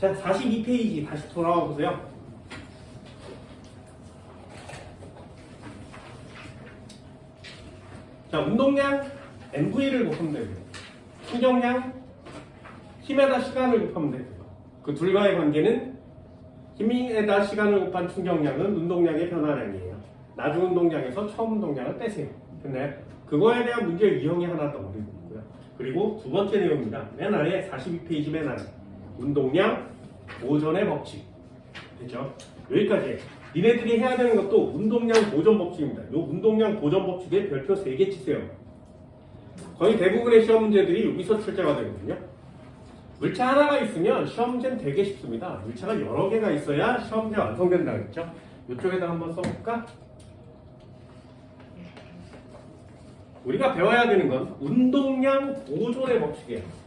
자, 42페이지 다시 돌아와 보세요. 자, 운동량 MV를 곱하면 되고요. 충격량 힘에다 시간을 곱하면 되고요. 그 둘과의 관계는 힘에다 시간을 곱한 충격량은 운동량의 변화량이에요. 나중 운동량에서 처음 운동량을 빼세요. 근데 그거에 대한 문제 유형이 하나 더 우리 보고요. 그리고 두 번째 내용입니다. 맨 아래 42페이지 맨 아래 운동량 보존의 법칙. 됐죠? 여기까지. 니네들이 해야 되는 것도 운동량 보존 법칙입니다. 이 운동량 보존 법칙에 별표 3개 치세요. 거의 대부분의 시험 문제들이 여기서 출제가 되거든요. 물차 하나가 있으면 시험 문제는 되게 쉽습니다. 물차가 여러 개가 있어야 시험 문제 완성된다 그랬죠? 이쪽에다 한번 써볼까? 우리가 배워야 되는 건 운동량 보존의 법칙이에요.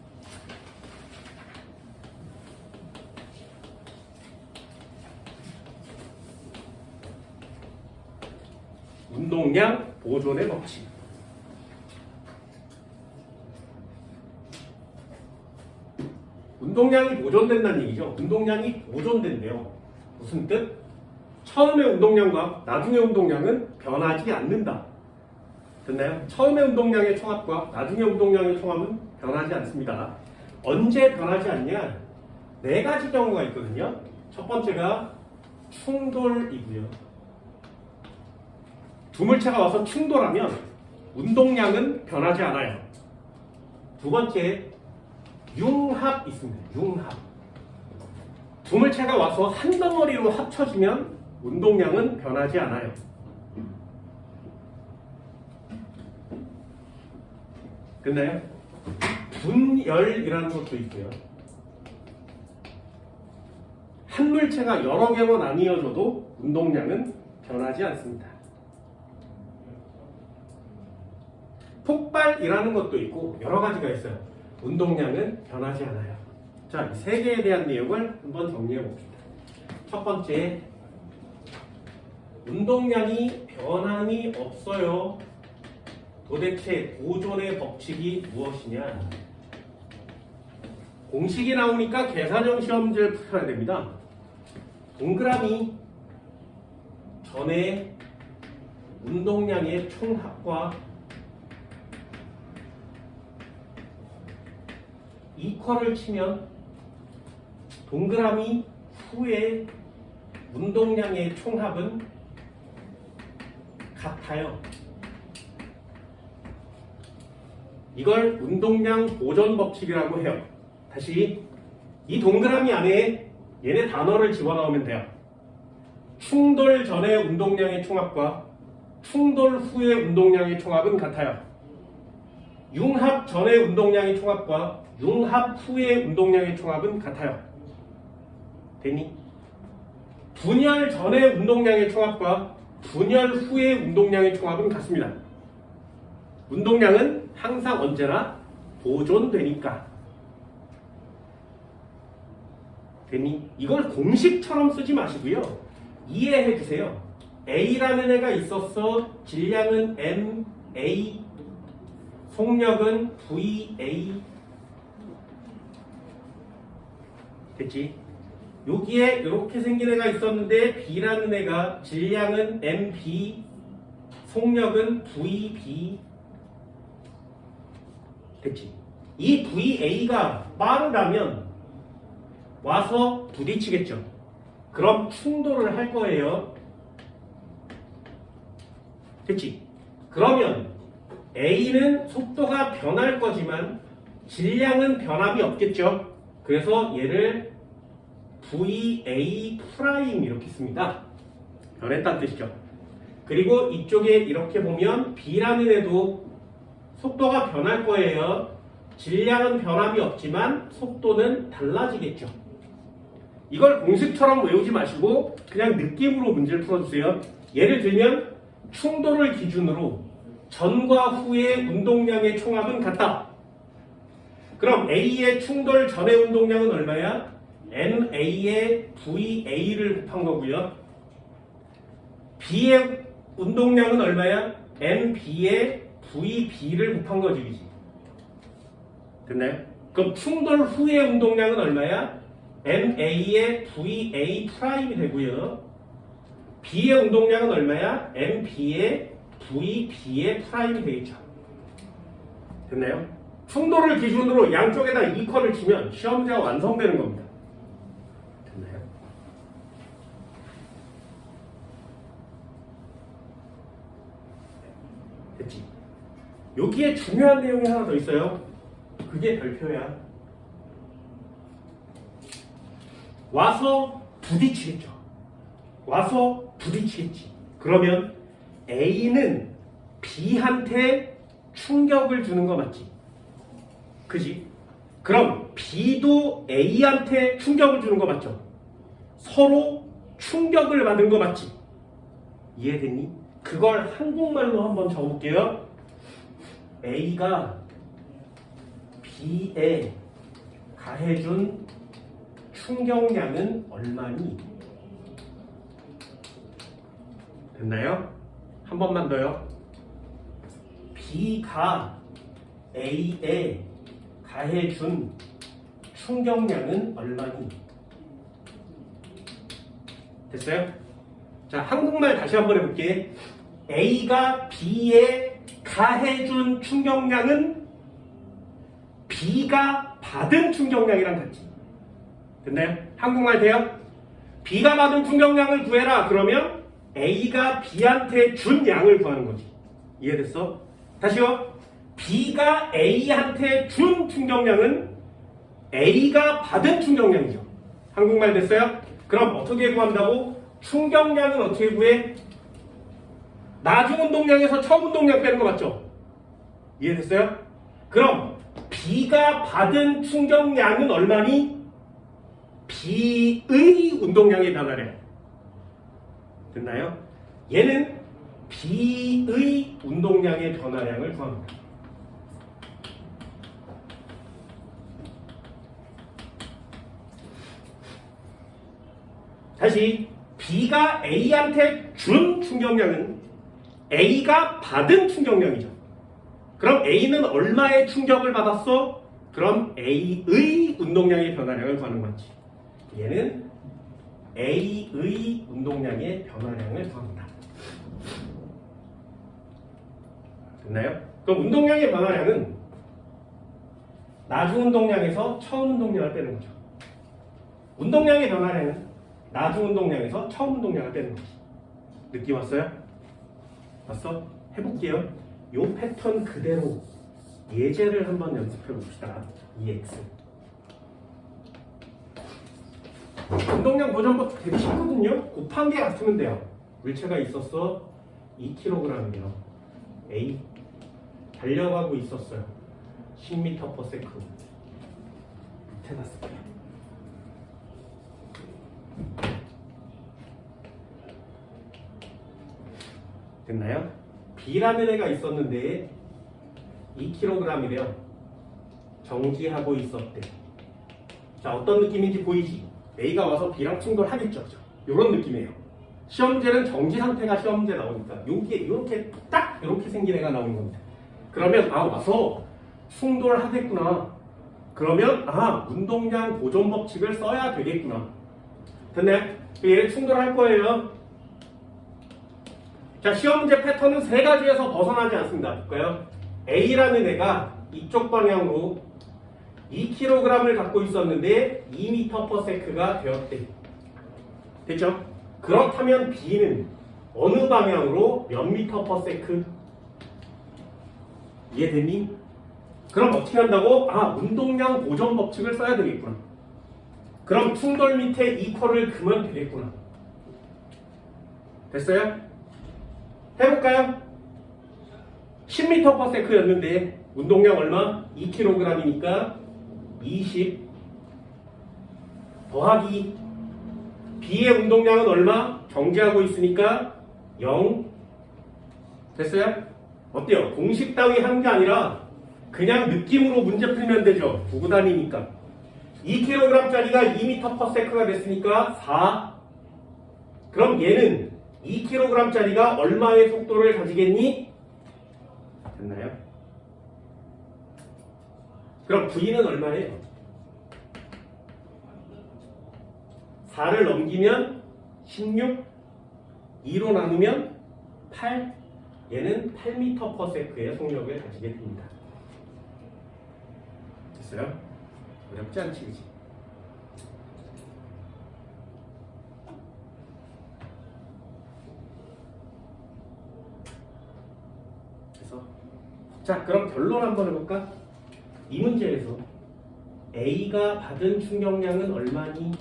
운동량 보존의 법칙. 운동량이 보존된다는 얘기죠. 운동량이 보존된대요. 무슨 뜻? 처음의 운동량과 나중의 운동량은 변하지 않는다. 됐나요? 처음의 운동량의 총합과 나중의 운동량의 총합은 변하지 않습니다. 언제 변하지 않냐? 4가지 경우가 있거든요. 첫 번째가 충돌이고요. 두 물체가 와서 충돌하면 운동량은 변하지 않아요. 두 번째, 융합 있습니다. 융합. 두 물체가 와서 한 덩어리로 합쳐지면 운동량은 변하지 않아요. 됐나요? 분열이라는 것도 있고요. 한 물체가 여러 개로 나뉘어져도 운동량은 변하지 않습니다. 폭발이라는 것도 있고 여러 가지가 있어요. 운동량은 변하지 않아요. 자, 이 3개에 대한 내용을 한번 정리해 봅시다. 첫 번째, 운동량이 변함이 없어요. 도대체 보존의 법칙이 무엇이냐? 공식이 나오니까 계산형 시험 문제를 풀어야 됩니다. 동그라미 전에 운동량의 총합과 이퀄을 치면 동그라미 후에 운동량의 총합은 같아요. 이걸 운동량 보존 법칙이라고 해요. 다시 이 동그라미 안에 얘네 단어를 집어넣으면 돼요. 충돌 전의 운동량의 총합과 충돌 후의 운동량의 총합은 같아요. 융합 전의 운동량의 총합과 융합 후의 운동량의 총합은 같아요. 되니? 분열 전의 운동량의 총합과 분열 후의 운동량의 총합은 같습니다. 운동량은 항상 언제나 보존되니까. 되니? 이걸 공식처럼 쓰지 마시고요. 이해해 주세요. A라는 애가 있었어. 질량은 M, A, 속력은 VA. 됐지? 여기에 이렇게 생긴 애가 있었는데 B라는 애가 질량은 MB, 속력은 VB. 됐지? 이 VA가 빠르다면 와서 부딪히겠죠. 그럼 충돌을 할 거예요. 됐지? 그러면 A는 속도가 변할 거지만 질량은 변함이 없겠죠. 그래서 얘를 VA 프라임 이렇게 씁니다. 변했다는 뜻이죠. 그리고 이쪽에 이렇게 보면 B라는 애도 속도가 변할 거예요. 질량은 변함이 없지만 속도는 달라지겠죠. 이걸 공식처럼 외우지 마시고 그냥 느낌으로 문제를 풀어주세요. 예를 들면 충돌을 기준으로 전과 후의 운동량의 총합은 같다. 그럼 A의 충돌 전의 운동량은 얼마야? MA의 VA를 곱한 거고요. B의 운동량은 얼마야? MB의 VB를 곱한 거지. 됐나요? 그럼 충돌 후의 운동량은 얼마야? MA의 VA 프라임이 되고요. B의 운동량은 얼마야? MB의 VB의 프라임이 되겠죠. 됐나요? 충돌을 기준으로 양쪽에다 이퀄을 치면 시험제가 완성되는 겁니다. 됐나요? 됐지? 여기에 중요한 내용이 하나 더 있어요. 그게 별표야. 와서 부딪히겠죠. 와서 부딪히겠지. 그러면 A는 B한테 충격을 주는 거 맞지? 그지? 그럼 B도 A한테 충격을 주는 거 맞죠? 서로 충격을 받은 거 맞지? 이해됐니? 그걸 한국말로 한번 적어볼게요. A가 B에 가해준 충격량은 얼마니? 됐나요? 한 번만 더요. B가 A에 가해준 충격량은 얼마니? 됐어요? 자, 한국말 다시 한번 해볼게. A가 B에 가해준 충격량은 B가 받은 충격량이랑 같지. 됐나요? 한국말 돼요? B가 받은 충격량을 구해라. 그러면 A가 B한테 준 양을 구하는 거지. 이해됐어? 다시요. B가 A한테 준 충격량은 A가 받은 충격량이죠. 한국말 됐어요? 그럼 어떻게 구한다고? 충격량은 어떻게 구해? 나중 운동량에서 처음 운동량 빼는 거 맞죠? 이해됐어요? 그럼 B가 받은 충격량은 얼마니? B의 운동량의 변화래. 됐나요? 얘는 B의 운동량의 변화량을 구합니다. 다시 B가 A한테 준 충격량은 A가 받은 충격량이죠. 그럼 A는 얼마의 충격을 받았어? 그럼 A의 운동량의 변화량을 구하는 거지. 얘는 A의 운동량의 변화량을 구합니다. 됐나요? 그럼 운동량의 변화량은 나중 운동량에서 처음 운동량을 빼는 거죠. 운동량의 변화량은 나중 운동량에서 처음 운동량을 빼는 거지. 느낌 왔어요? 왔어? 해볼게요. 요 패턴 그대로 예제를 한번 연습해 봅시다. EX. 운동량 보전법 되게 쉽거든요. 곱한 게 같으면 돼요. 물체가 있었어. 2kg이요. A. 달려가고 있었어요. 10m/s. 밑에 놨을게요. 됐나요? B라는 애가 있었는데 2kg이래요. 정지하고 있었대. 자, 어떤 느낌인지 보이지? A가 와서 B랑 충돌하겠죠. 이런 느낌이에요. 시험제는 정지 상태가 시험제 나오니까 여기에 이렇게 딱 이렇게 생긴 애가 나오는 겁니다. 그러면 와서 충돌하겠구나. 그러면 운동량 보존 법칙을 써야 되겠구나. 됐나요? 얘를 충돌할 거예요. 자, 시험제 패턴은 세 가지에서 벗어나지 않습니다. 볼까요? A라는 애가 이쪽 방향으로 2kg을 갖고 있었는데 2m/s가 되었대. 됐죠? 그렇다면 B는 어느 방향으로 몇 m/s? 이해됐니? 그럼 어떻게 한다고? 운동량 보존 법칙을 써야 되겠구나. 그럼 충돌 밑에 이퀄을 그으면 되겠구나. 됐어요? 해볼까요? 10m/s였는데 운동량 얼마? 2kg이니까 20 더하기 B의 운동량은 얼마? 정지하고 있으니까 0. 됐어요? 어때요? 공식 따위 하는 게 아니라 그냥 느낌으로 문제 풀면 되죠. 두고 다니니까. 2kg짜리가 2m/s가 됐으니까 4. 그럼 얘는 2kg짜리가 얼마의 속도를 가지겠니? 됐나요? 그럼 V는 얼마예요? 4를 넘기면 16, 2로 나누면 8, 얘는 8m/s의 속력을 가지게 됩니다. 됐어요? 어렵지 않지, 그치? 그래서 자, 그럼 결론 한번 해볼까? 이 문제에서 A가 받은 충격량은 얼마니?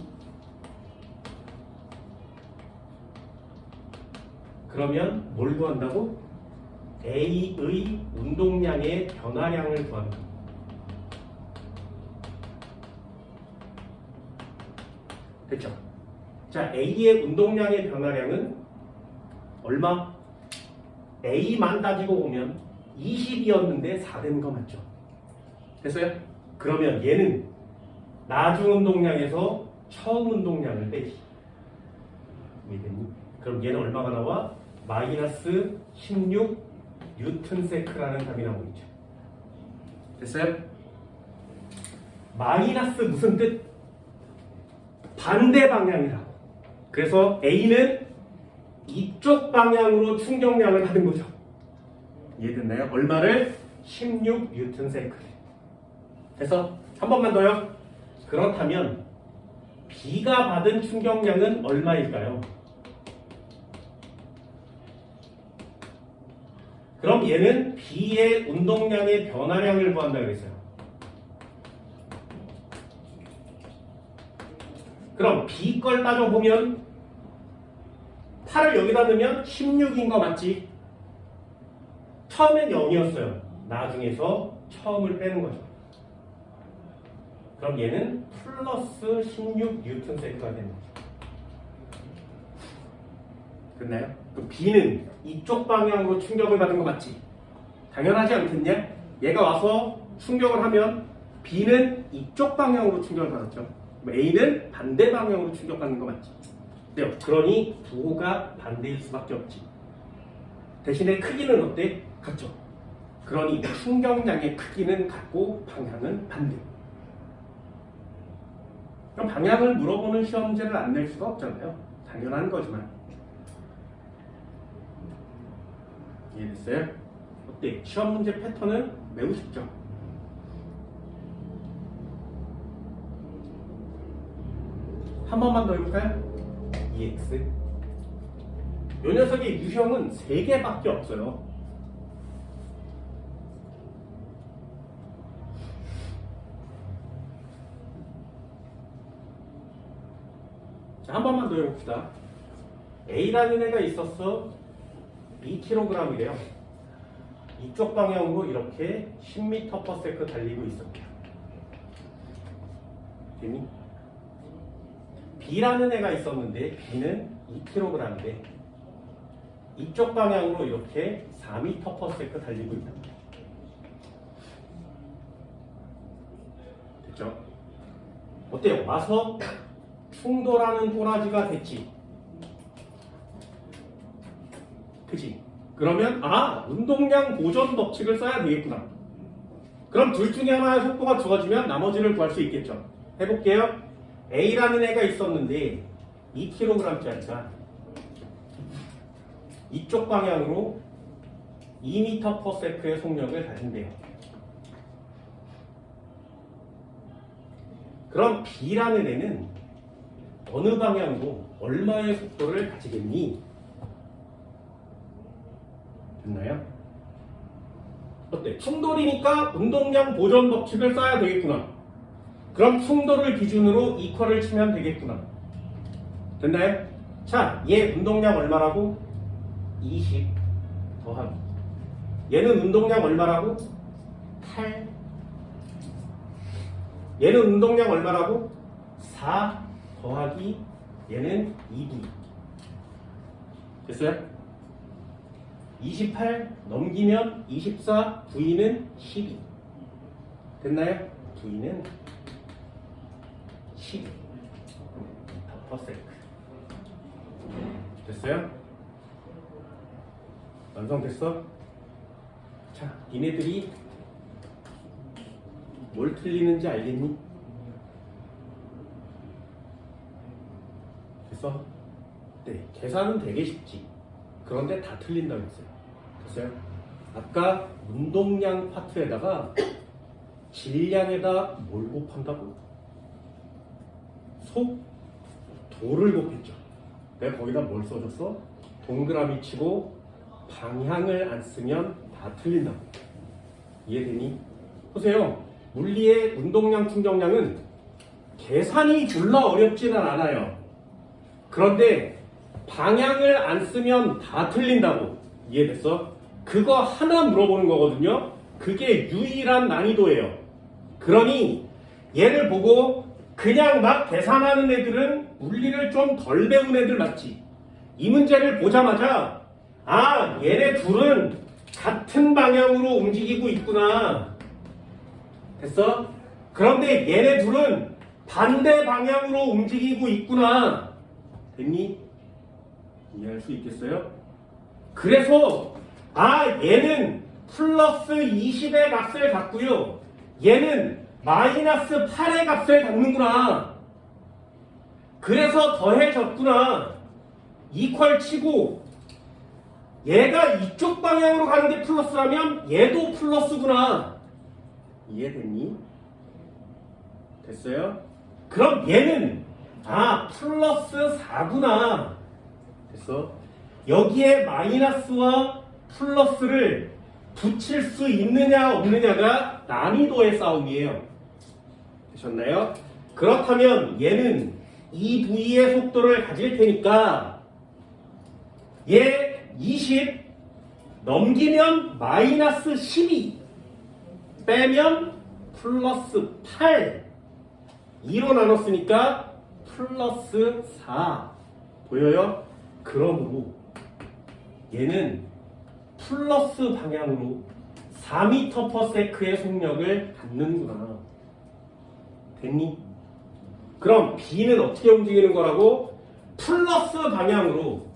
그러면 뭘 구한다고? A의 운동량의 변화량을 구한다. 됐죠? 자, A의 운동량의 변화량은 얼마? A만 따지고 보면 20이었는데 4 되는 거 맞죠? 됐어요? 그러면 얘는 나중 운동량에서 처음 운동량을 빼지. 이해됐니? 그럼 얘는 얼마가 나와? 마이너스 16 뉴턴세크라는 답이 나오고 있죠. 됐어요? 마이너스 무슨 뜻? 반대 방향이라고. 그래서 A는 이쪽 방향으로 충격량을 받은 거죠. 이해됐나요? 얼마를? 16 뉴턴세크. 그래서 한 번만 더요. 그렇다면 B가 받은 충격량은 얼마일까요? 그럼 얘는 B의 운동량의 변화량을 구한다 그랬어요. 그럼 B 걸 따져보면 8을 여기다 넣으면 16인 거 맞지? 처음엔 0이었어요. 나중에서 처음을 빼는 거죠. 그럼 얘는 플러스 16 뉴턴세크가 되는 거죠. 됐나요? 그 B는 이쪽 방향으로 충격을 받은 거 맞지? 당연하지 않겠냐? 얘가 와서 충격을 하면 B는 이쪽 방향으로 충격을 받았죠. A는 반대 방향으로 충격받는 거 맞지? 네, 그러니 부호가 반대일 수밖에 없지. 대신에 크기는 어때? 같죠? 그러니 충격량의 크기는 같고 방향은 반대. 그럼 방향을 물어보는 시험 문제를 안 낼 수가 없잖아요. 당연한 거지만. 이해됐어요? 어때? 시험 문제 패턴은 매우 쉽죠? 한 번만 더 해볼까요? EX. 이 녀석의 유형은 3개밖에 없어요. 자, 한 번만 더 해봅시다. A라는 애가 있었어. 2kg이래요. 이쪽 방향으로 이렇게 10m/s 달리고 있었대요. 됐니? B라는 애가 있었는데 B는 2kg인데 이쪽 방향으로 이렇게 4m/s 달리고 있다. 됐죠? 어때요? 와서 충돌하는 꼬라지가 됐지. 그치? 그러면 운동량 보전 법칙을 써야 되겠구나. 그럼 둘 중에 하나의 속도가 주어지면 나머지를 구할 수 있겠죠. 해볼게요. A라는 애가 있었는데 2kg짜리가 이쪽 방향으로 2m/s의 속력을 가진대요. 그럼 B라는 애는 어느 방향으로 얼마의 속도를 가지겠니? 됐나요? 어때? 충돌이니까 운동량 보전 법칙을 써야 되겠구나. 그럼 충돌을 기준으로 이퀄을 치면 되겠구나. 됐나요? 자, 얘 운동량 얼마라고? 20 더하기. 얘는 운동량 얼마라고? 8. 얘는 운동량 얼마라고? 4 더하기. 얘는 2D. 됐어요? 28 넘기면 24, V는 12. 됐나요? V는 12. 됐어요? 완성됐어? 자, 니네들이 뭘 틀리는지 알겠니? 그래서 네, 계산은 되게 쉽지. 그런데 다 틀린다고 했어요. 됐어요? 아까 운동량 파트에다가 질량에다 뭘 곱한다고? 속도를 곱했죠. 내가 거기다 뭘 써줬어? 동그라미 치고 방향을 안 쓰면 다 틀린다고. 이해되니? 보세요. 물리의 운동량, 충격량은 계산이 졸라 어렵지는 않아요. 그런데 방향을 안 쓰면 다 틀린다고. 이해됐어? 그거 하나 물어보는 거거든요. 그게 유일한 난이도예요. 그러니 얘를 보고 그냥 막 계산하는 애들은 물리를 좀 덜 배운 애들 맞지? 이 문제를 보자마자 아, 얘네 둘은 같은 방향으로 움직이고 있구나. 됐어? 그런데 얘네 둘은 반대 방향으로 움직이고 있구나. 됐니? 이해할 수 있겠어요? 그래서 아, 얘는 플러스 20의 값을 갖고요. 얘는 마이너스 8의 값을 갖는구나. 그래서 더해졌구나. 이퀄 치고 얘가 이쪽 방향으로 가는 게 플러스라면 얘도 플러스구나. 이해됐니? 됐어요? 그럼 얘는 아, 플러스 4구나. 됐어? 여기에 마이너스와 플러스를 붙일 수 있느냐 없느냐가 난이도의 싸움이에요. 되셨나요? 그렇다면 얘는 이 부위의 속도를 가질 테니까 얘 20 넘기면 마이너스 12 빼면 플러스 8 2로 나눴으니까 플러스 4 보여요? 그러므로 얘는 플러스 방향으로 4m/s의 속력을 갖는구나. 됐니? 그럼 B는 어떻게 움직이는 거라고? 플러스 방향으로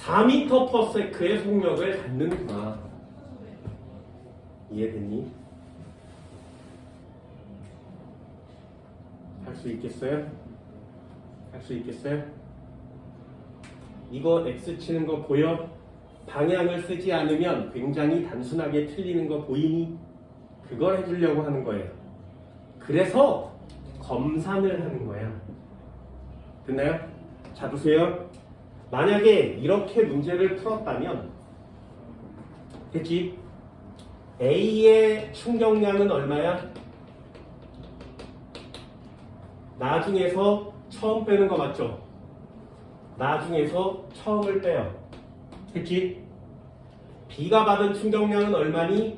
4m/s의 속력을 갖는구나. 이해됐니? 할 수 있겠어요? 할 수 있겠어요? 이거 X 치는 거 보여? 방향을 쓰지 않으면 굉장히 단순하게 틀리는 거 보이니? 그걸 해주려고 하는 거예요. 그래서 검산을 하는 거야. 됐나요? 자, 보세요. 만약에 이렇게 문제를 풀었다면 됐지? A의 충격량은 얼마야? 나중에서 처음 빼는 거 맞죠? 나중에서 처음을 빼요. 됐지? B가 받은 충격량은 얼마니?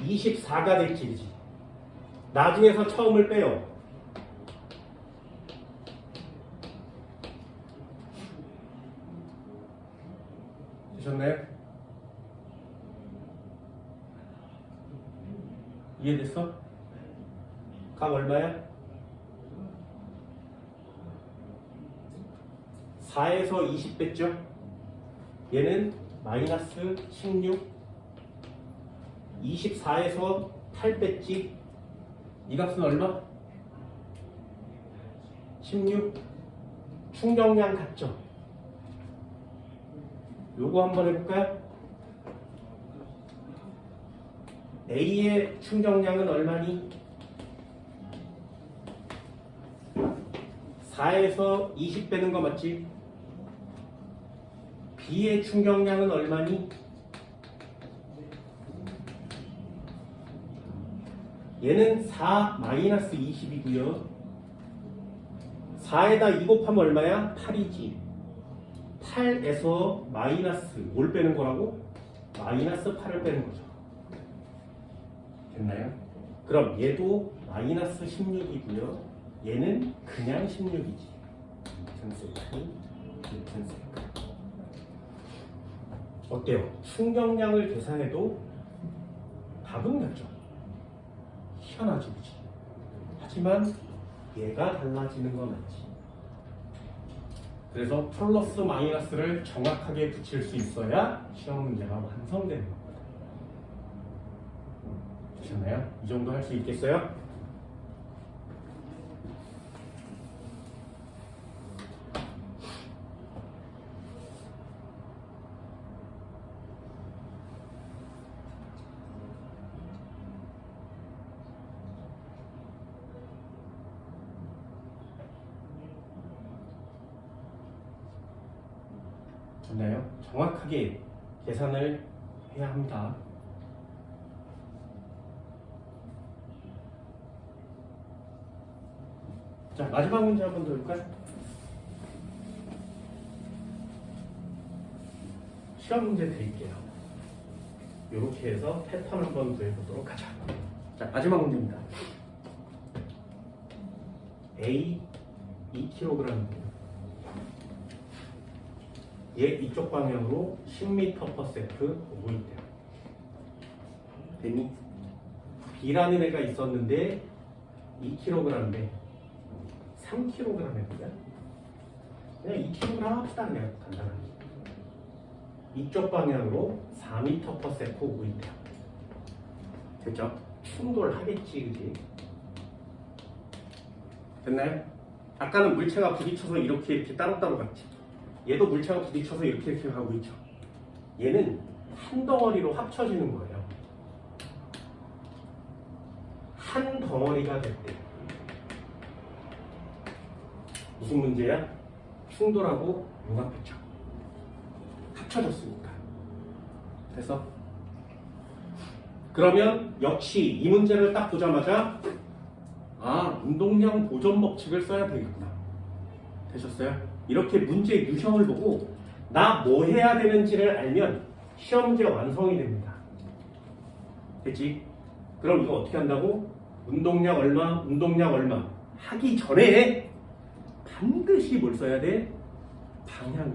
(24가) 됐지, 그지? 나중에서 처음을 빼요. 되셨나요? 이해됐어? 값 얼마야? 4에서 20 뺐죠? 얘는 마이너스 16 24에서 8 뺐지? 이 값은 얼마? 16 충격량 같죠? 요거 한번 해볼까요? A의 충격량은 얼마니? 4에서 20 빼는 거 맞지? B의 충격량은 얼마니? 얘는 4 마이너스 20이고요. 4에다 2 곱하면 얼마야? 8이지. 8에서 마이너스 뭘 빼는 거라고? 마이너스 8을 빼는 거죠. 됐나요? 그럼 얘도 마이너스 16이고요. 얘는 그냥 16이지. 2000세크, 2000세크. 어때요? 충격량을 계산해도 답은 같죠? 희한하지, 그치? 하지만 얘가 달라지는 건 맞지. 그래서 플러스 마이너스를 정확하게 붙일 수 있어야 시험 문제가 완성되는 겁니다. 되셨나요? 이 정도 할 수 있겠어요? 됐나요? 정확하게 계산을 해야 합니다. 자, 마지막 문제 한번 더 볼까요? 시험 문제 드릴게요. 이렇게 해서 패턴 한번 구해보도록 하자. 자, 마지막 문제입니다. A 2kg입니다. 얘 이쪽 방향으로 10m/s 오고 있대요. 됐니? B라는 애가 있었는데 2kg인데 3kg의 거야? 그냥 2kg 합시다. 그냥 간단하게. 이쪽 방향으로 4m/s 오고 있대요. 됐죠? 충돌하겠지, 그지? 됐나요? 아까는 물체가 부딪혀서 이렇게 따로따로 갔지. 얘도 물체가 부딪혀서 이렇게 가고 있죠. 얘는 한 덩어리로 합쳐지는 거예요. 한 덩어리가 됐대. 무슨 문제야? 충돌하고 융합했죠. 합쳐졌으니까. 됐어? 그러면 역시 이 문제를 딱 보자마자 운동량 보존 법칙을 써야 되겠구나. 되셨어요? 이렇게 문제 유형을 보고 나 뭐 해야 되는지를 알면 시험 문제 완성이 됩니다. 됐지? 그럼 이거 어떻게 한다고? 운동량 얼마 하기 전에 반드시 뭘 써야 돼? 방향을.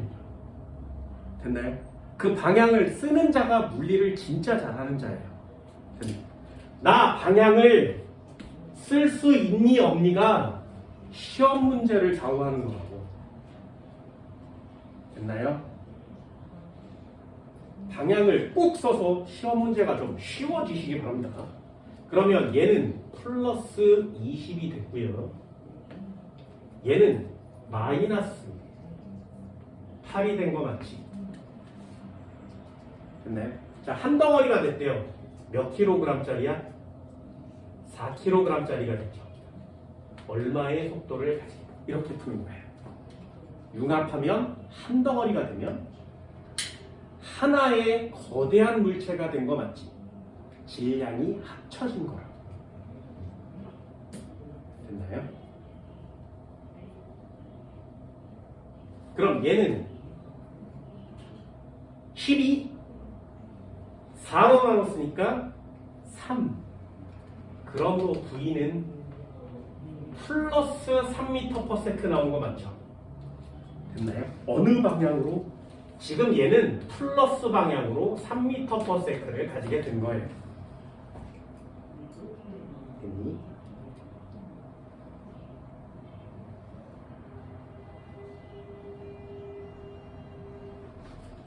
됐나요? 그 방향을 쓰는 자가 물리를 진짜 잘하는 자예요. 됐나요? 나 방향을 쓸 수 있니 없니가 시험 문제를 좌우하는 거라고. 됐나요? 방향을 꼭 써서 시험 문제가 좀 쉬워지시기 바랍니다. 그러면 얘는 플러스 20이 됐고요. 얘는 마이너스 8이 된 거 맞지? 됐나요? 자, 한 덩어리가 됐대요. 몇 킬로그램짜리야? 4kg짜리가 됐죠. 얼마의 속도를 가지고 이렇게 푸는 거예요. 융합하면 한 덩어리가 되면 하나의 거대한 물체가 된 거 맞지? 질량이 합쳐진 거라고. 됐나요? 그럼 얘는 12 4로 나눴으니까 3. 그러므로 V는 플러스 3m/s 나온 거 맞죠? 됐나요? 어느 방향으로? 지금 얘는 플러스 방향으로 3m/s를 가지게 된 거예요. 됐니?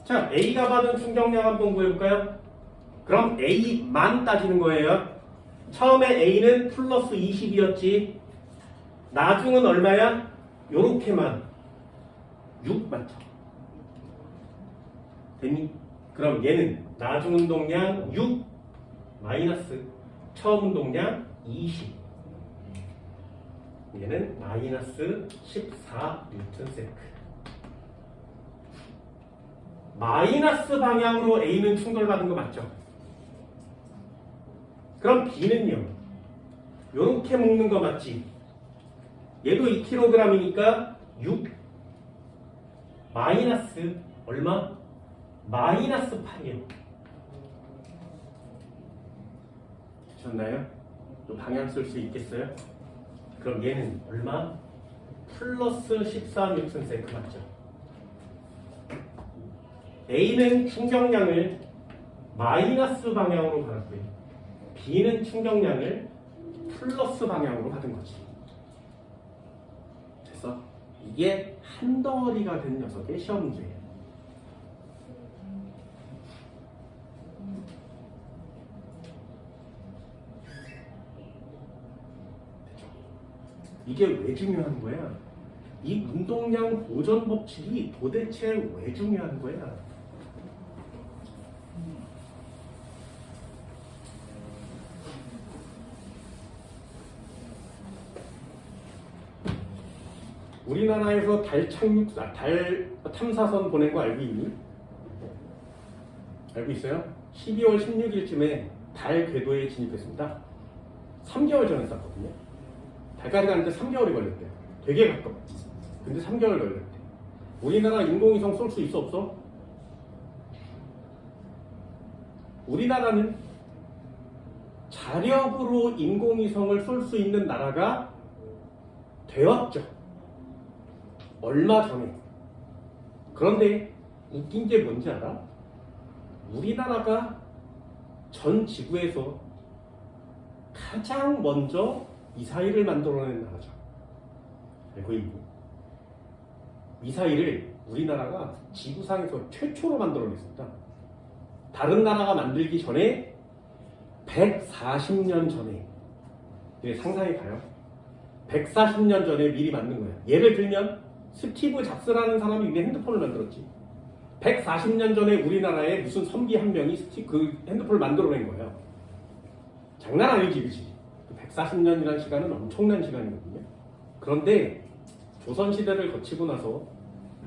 자, A가 받은 충격량 한번 구해볼까요? 그럼 A만 따지는 거예요. 처음에 A는 플러스 20이었지. 나중은 얼마야? 요렇게만 6 맞죠? 됐니? 그럼 얘는 나중 운동량 6 마이너스 처음 운동량 20. 얘는 마이너스 14 뉴턴세크. 마이너스 방향으로 A는 충돌받은 거 맞죠? 그럼 B는요? 요렇게 묶는 거 맞지? 얘도 2kg이니까 6 마이너스 얼마? 마이너스 8이에요. 되셨나요? 또 방향 쓸 수 있겠어요? 그럼 얘는 얼마? 플러스 14 뉴턴세크 맞죠? A는 충격량을 마이너스 방향으로 받았고요. B는 충격량을 플러스 방향으로 받은 거지. 그래서 이게 한 덩어리가 된 녀석의 시험 문제예요. 됐죠? 이게 왜 중요한 거야? 이 운동량 보존 법칙이 도대체 왜 중요한 거야? 우리나라에서 달 탐사선 보낸 거 알고 있니? 알고 있어요? 12월 16일쯤에 달 궤도에 진입했습니다. 3개월 전에 쐈거든요. 달까지 가는데 3개월이 걸렸대요. 되게 가까워. 근데 3개월 걸렸대. 우리나라 인공위성 쏠 수 있어 없어? 우리나라는 자력으로 인공위성을 쏠 수 있는 나라가 되었죠. 얼마 전에. 그런데 웃긴 게 뭔지 알아? 우리나라가 전 지구에서 가장 먼저 미사일을 만들어낸 나라죠. 알고 있니? 미사일을 우리나라가 지구상에서 최초로 만들어냈습니다. 다른 나라가 만들기 전에 140년 전에 상상해 봐요. 140년 전에 미리 만든 거야. 예를 들면 스티브 잡스라는 사람이 이미 핸드폰을 만들었지. 140년 전에 우리나라에 무슨 선비 한 명이 그 핸드폰을 만들어낸 거예요. 장난 아니지, 그치? 140년이라는 시간은 엄청난 시간이거든요. 그런데 조선시대를 거치고 나서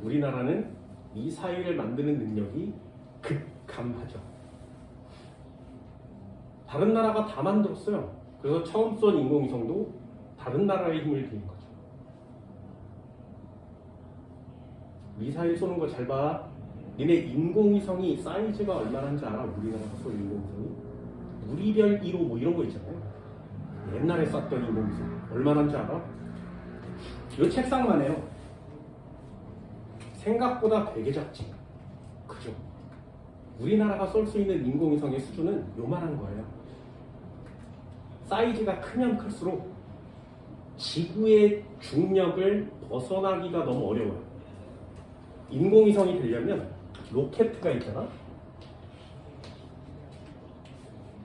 우리나라는 미사일을 만드는 능력이 급감하죠. 다른 나라가 다 만들었어요. 그래서 처음 쏜 인공위성도 다른 나라의 힘을 빌린 거죠. 미사일 쏘는 거 잘 봐. 니네 인공위성이 사이즈가 얼마나인지 알아? 우리나라가 쏜 인공위성이? 우리별 1호 뭐 이런 거 있잖아요. 옛날에 쐈던 인공위성 얼마나인지 알아? 이 책상만 해요. 생각보다 되게 작지. 그죠? 우리나라가 쏠 수 있는 인공위성의 수준은 요만한 거예요. 사이즈가 크면 클수록 지구의 중력을 벗어나기가 너무 어려워요. 인공위성이 되려면 로켓가 있잖아.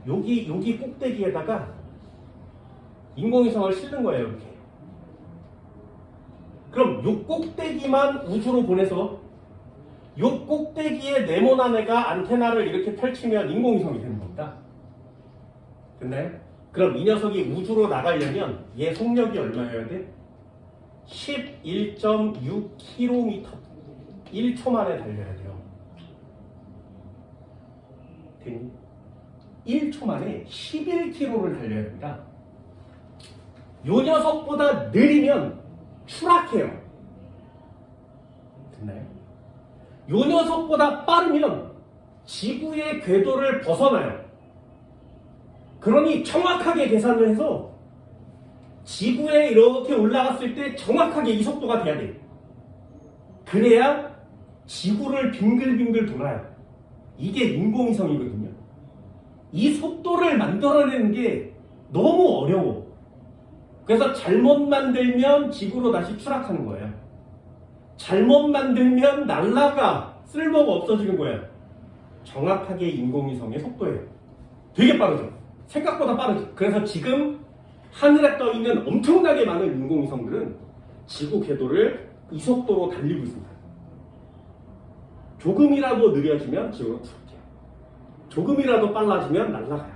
여기 꼭대기에다가 인공위성을 싣는 거예요, 이렇게. 그럼 요 꼭대기만 우주로 보내서 요 꼭대기에 네모난 애가 안테나를 이렇게 펼치면 인공위성이 되는 겁니다. 됐나요? 그럼 이 녀석이 우주로 나가려면 얘 속력이 얼마여야 돼? 11.6km 1초 만에 달려야 돼요. 됐니? 1초 만에 11km를 달려야 됩니다. 요 녀석보다 느리면 추락해요. 됐나요? 요 녀석보다 빠르면 지구의 궤도를 벗어나요. 그러니 정확하게 계산을 해서 지구에 이렇게 올라갔을 때 정확하게 이 속도가 돼야 돼요. 그래야 지구를 빙글빙글 돌아요. 이게 인공위성이거든요. 이 속도를 만들어내는 게 너무 어려워. 그래서 잘못 만들면 지구로 다시 추락하는 거예요. 잘못 만들면 날라가 쓸모가 없어지는 거예요. 정확하게 인공위성의 속도예요. 되게 빠르죠. 생각보다 빠르죠. 그래서 지금 하늘에 떠 있는 엄청나게 많은 인공위성들은 지구 궤도를 이 속도로 달리고 있습니다. 조금이라도 느려지면 지구로 추락해요. 조금이라도 빨라지면 날아가요.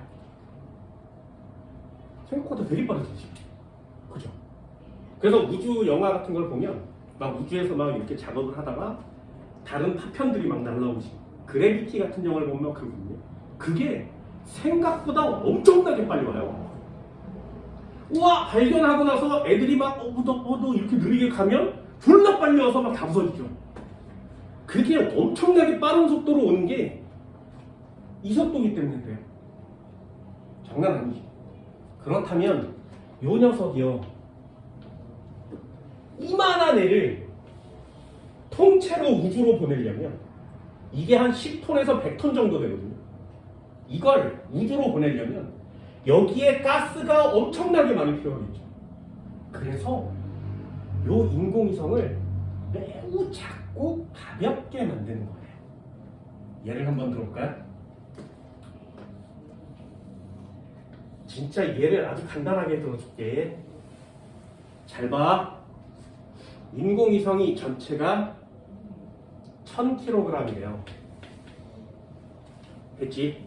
생각보다 되게 빠르죠, 지금. 그죠? 그래서 우주 영화 같은 걸 보면 막 우주에서 막 이렇게 작업을 하다가 다른 파편들이 막 날라오지. 그래비티 같은 영화를 보면 그거든요. 그게 생각보다 엄청나게 빨리 와요. 우와! 발견하고 나서 애들이 막 오도 이렇게 느리게 가면 졸라 빨리 와서 막 다 부서지죠. 그게 엄청나게 빠른 속도로 오는 게 이 속도기 때문에 그래요. 장난 아니지. 그렇다면 요 녀석이요. 이만한 애를 통째로 우주로 보내려면 이게 한 10톤에서 100톤 정도 되거든요. 이걸 우주로 보내려면 여기에 가스가 엄청나게 많이 필요하겠죠. 그래서 요 인공위성을 매우 작고 가볍게 만드는 거예요. 예를 한번 들어볼까요? 진짜 예를 아주 간단하게 들어줄게. 잘 봐. 인공위성이 전체가 1000kg이래요. 됐지?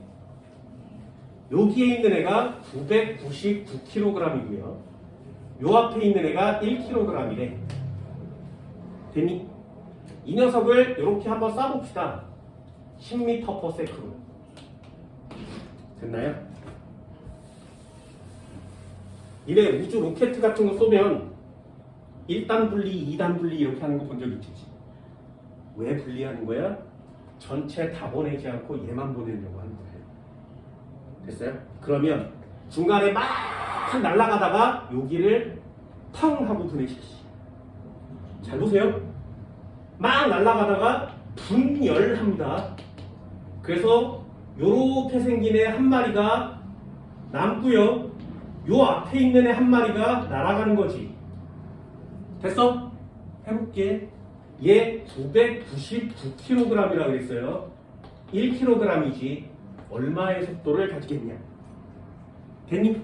여기에 있는 애가 999kg이고요. 요 앞에 있는 애가 1kg이래. 됐니? 이 녀석을 이렇게 한번 쏴봅시다. 10m/s로. 됐나요? 이래 우주 로켓 같은 거 쏘면 1단 분리, 2단 분리 이렇게 하는 거 본 적 있지? 왜 분리하는 거야? 전체 다 보내지 않고 얘만 보내려고 하는 거예요. 됐어요? 그러면 중간에 막 날아가다가 여기를 팡 하고 보내십시오. 잘 보세요. 막 날아가다가 분열합니다. 그래서 요렇게 생긴 애 한 마리가 남고요. 요 앞에 있는 애 한 마리가 날아가는 거지. 됐어? 해볼게. 얘 999kg이라고 그랬어요. 1kg이지. 얼마의 속도를 가지겠냐? 됐니?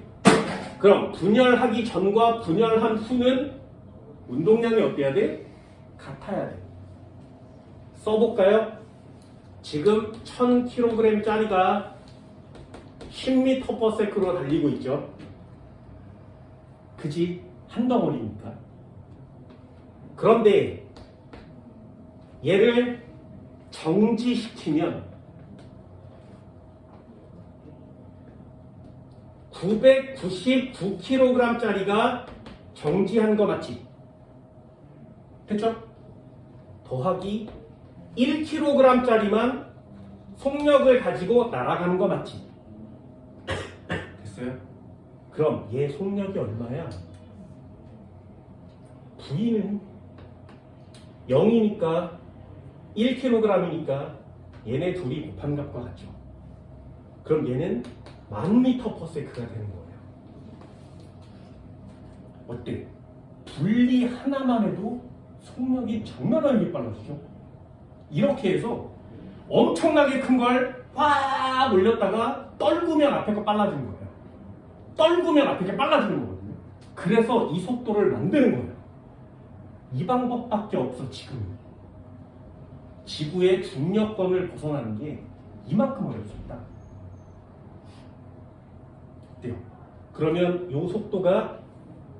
그럼 분열하기 전과 분열한 후는 운동량이 어때야 돼? 같아야 돼. 써볼까요? 지금 1000kg짜리가 10m/s로 달리고 있죠. 그지? 한 덩어리니까. 그런데 얘를 정지시키면 999kg짜리가 정지한 거 맞지? 됐죠? 더하기 1kg짜리만 속력을 가지고 날아가는 거 맞지? 됐어요? 그럼 얘 속력이 얼마야? V는 0이니까 1kg이니까 얘네 둘이 곱한 값과 같죠. 그럼 얘는 1000m/s가 되는 거예요. 어때? 분리 하나만 해도 속력이 장난 아니게 빨라지죠. 이렇게 해서 엄청나게 큰 걸 확 올렸다가 떨구면 앞에 거 빨라지는 거예요. 떨구면 앞에 게 빨라지는 거거든요. 그래서 이 속도를 만드는 거예요. 이 방법밖에 없어. 지금 지구의 중력권을 벗어나는 게 이만큼 어렵습니다. 어때요? 그러면 이 속도가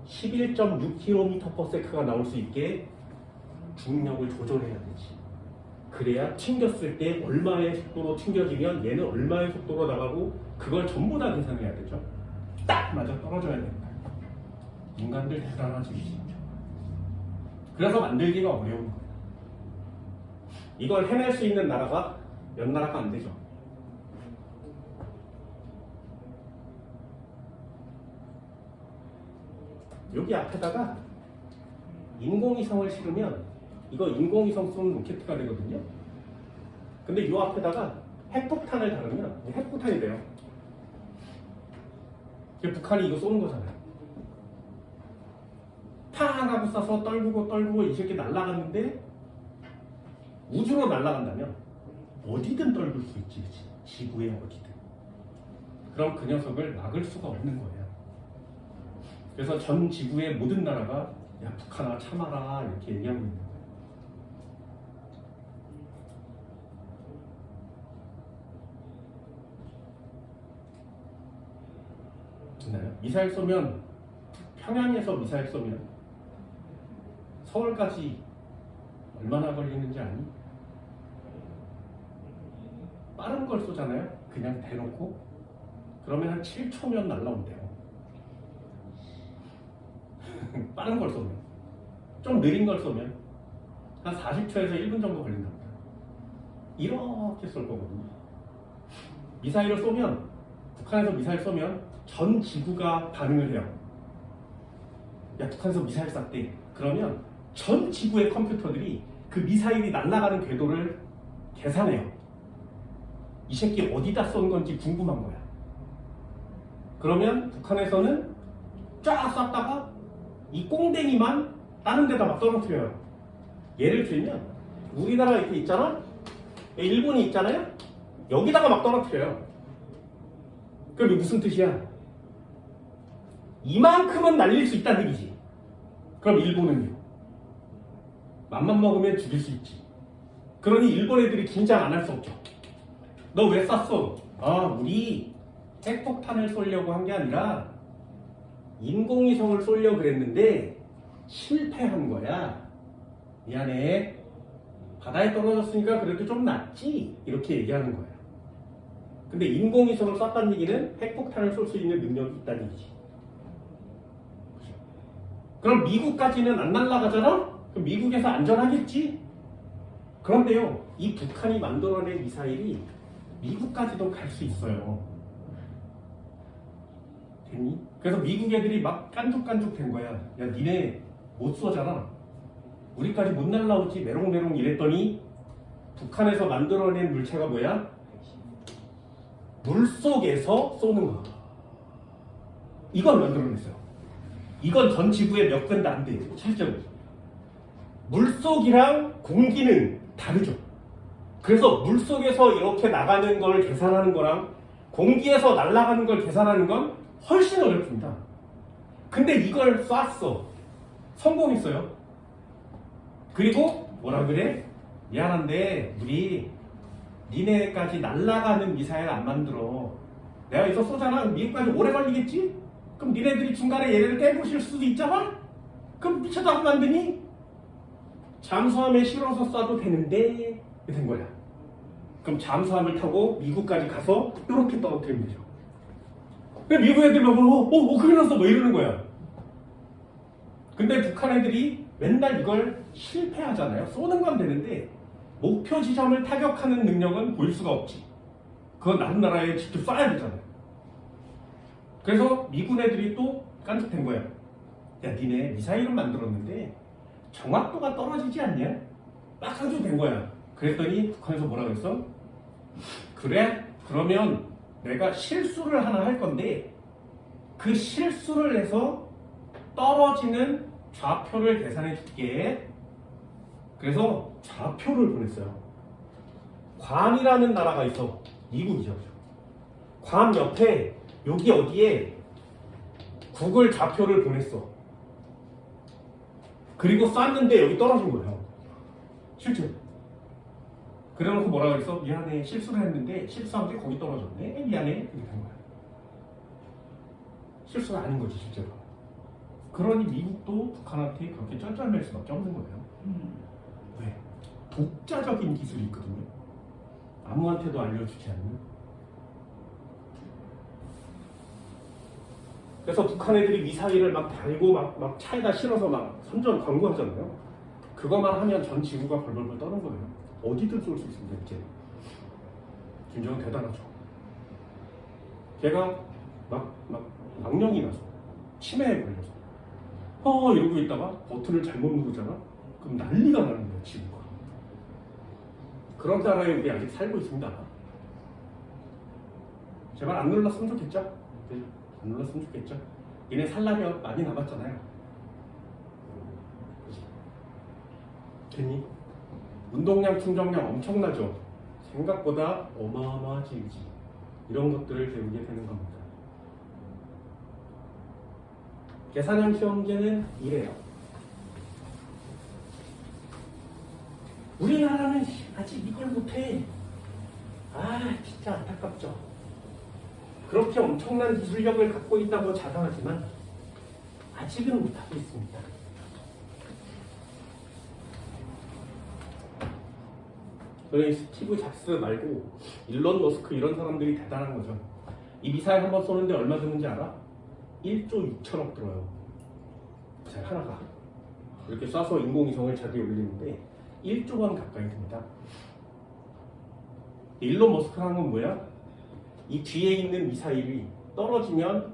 11.6km/s가 나올 수 있게 중력을 조절해야 되지. 그래야 튕겼을 때 얼마의 속도로 튕겨지면 얘는 얼마의 속도로 나가고 그걸 전부 다 계산해야 되죠. 딱 맞아 떨어져야 됩니다. 인간들 대단하지 진짜. 그래서 만들기가 어려운 거예요. 이걸 해낼 수 있는 나라가 몇 나라가 안 되죠. 여기 앞에다가 인공위성을 실으면 이거 인공위성 쏘는 로켓가 되거든요. 근데 이 앞에다가 핵폭탄을 달으면 핵폭탄이 돼요. 북한이 이거 쏘는 거잖아요. 팡 하고 쏴서 떨구고 이 새끼 날아갔는데 우주로 날아간다면 어디든 떨굴 수 있지, 그치? 지구에 어디든. 그럼 그 녀석을 막을 수가 없는 거예요. 그래서 전 지구의 모든 나라가 야 북한아 참아라 이렇게 얘기하고 있는 거예요. 됐나요? 미사일 쏘면 평양에서 미사일 쏘면 서울까지 얼마나 걸리는지 아니? 빠른 걸 쏘잖아요? 그냥 대놓고? 그러면 한 7초면 날라온대요. 빠른 걸 쏘면. 좀 느린 걸 쏘면 한 40초에서 1분 정도 걸린답니다. 이렇게 쏠 거거든요. 미사일을 쏘면, 북한에서 미사일 쏘면 전 지구가 반응을 해요. 야, 북한에서 미사일 쐈대. 그러면 전 지구의 컴퓨터들이 그 미사일이 날아가는 궤도를 계산해요. 이 새끼 어디다 쏜 건지 궁금한 거야. 그러면 북한에서는 쫙 쐈다가 이 꽁댕이만 다른 데다 막 떨어뜨려요. 예를 들면 우리나라 이렇게 있잖아? 일본이 있잖아요? 여기다가 막 떨어뜨려요. 그럼 이게 무슨 뜻이야? 이만큼은 날릴 수 있다는 얘기지. 그럼 일본은요? 맘만 먹으면 죽일 수 있지. 그러니 일본 애들이 긴장 안 할 수 없죠. 너 왜 쐈어? 아, 우리 핵폭탄을 쏘려고 한 게 아니라 인공위성을 쏘려고 그랬는데 실패한 거야. 미안해. 바다에 떨어졌으니까 그래도 좀 낫지 이렇게 얘기하는 거예요. 근데 인공위성을 쐈다는 얘기는 핵폭탄을 쏠 수 있는 능력이 있다는 얘기지. 그럼 미국까지는 안 날아가잖아? 그럼 미국에서 안전하겠지? 그런데요, 이 북한이 만들어낸 미사일이 미국까지도 갈 수 있어요. 됐니? 그래서 미국 애들이 막 깐죽깐죽 된 거야. 야, 니네 못 쏘잖아. 우리까지 못 날라오지 메롱메롱 이랬더니 북한에서 만들어낸 물체가 뭐야? 물속에서 쏘는 거. 이걸 만들어냈어요. 이건 전 지구에 몇 군데 안 돼요. 실제로. 물속이랑 공기는 다르죠. 그래서 물속에서 이렇게 나가는 걸 계산하는 거랑 공기에서 날아가는 걸 계산하는 건 훨씬 어렵습니다. 근데 이걸 쐈어. 성공했어요. 그리고 뭐라 그래? 미안한데 우리 니네까지 날아가는 미사일 안 만들어. 내가 여기서 쏘잖아. 미국까지 오래 걸리겠지? 그럼 니네들이 중간에 얘네를 깨부실 수도 있잖아? 그럼 미쳐도 안 만드니? 잠수함에 실어서 쏴도 되는데 된 거야. 그럼 잠수함을 타고 미국까지 가서 이렇게 떨어뜨리면 되죠. 근데 미국 애들이 막 큰일 났어 뭐 이러는 거야. 근데 북한 애들이 맨날 이걸 실패하잖아요. 쏘는 건 되는데 목표 지점을 타격하는 능력은 보일 수가 없지. 그건 다른 나라에 직접 쏴야 되잖아요. 그래서 미군 애들이 또 깐죽된 거야. 야, 니네 미사일은 만들었는데 정확도가 떨어지지 않냐? 딱 깐죽된 거야. 그랬더니 북한에서 뭐라고 했어? 그래? 그러면 내가 실수를 하나 할 건데 그 실수를 해서 떨어지는 좌표를 계산해 줄게. 그래서 좌표를 보냈어요. 괌이라는 나라가 있어. 미국이죠. 괌 옆에 여기 어디에 구글 좌표를 보냈어. 그리고 쐈는데 여기 떨어진 거예요. 실제로. 그래놓고 뭐라 그랬어? 미안해, 실수를 했는데 실수한 게 거기 떨어졌네. 미안해. 이렇게 된 거야. 실수가 아닌 거지 실제로. 그러니 미국도 북한한테 그렇게 쩔쩔맬 수밖에 없는 거예요. 왜? 독자적인 기술이 있거든요. 아무한테도 알려주지 않는. 그래서 북한 애들이 미사일을 막 달고 막 차에다 실어서 막 선전 광고하잖아요. 그것만 하면 전 지구가 벌벌벌 떠는 거예요. 어디든 쏠 수 있습니다. 이제 김정은 대단하죠. 걔가 막 망령이 나서 치매에 걸려서 이러고 있다가 버튼을 잘못 누르잖아. 그럼 난리가 나는 거야 지구가. 그런 나라에 우리 아직 살고 있습니다. 제발 안 눌렀으면 좋겠죠? 네, 안 눌렀으면 좋겠죠? 얘네 살 날이 많이 남았잖아요. 괜히 운동량, 충전량 엄청나죠? 생각보다 어마어마하지, 그지? 이런 것들을 배우게 되는 겁니다. 계산형 시험제는 이래요. 우리나라는 아직 이걸 못해. 진짜 안타깝죠. 그렇게 엄청난 기술력을 갖고 있다고 자랑하지만 아직은 못하고 있습니다. 저희 스티브 잡스 말고 일론 머스크 이런 사람들이 대단한 거죠. 이 미사일 한 번 쏘는데 얼마 드는지 알아? 1조 6천억 들어요. 미사일 하나가. 이렇게 쏴서 인공위성을 자리에 올리는데 1조 원 가까이 듭니다. 일론 머스크가 한 건 뭐야? 이 뒤에 있는 미사일이 떨어지면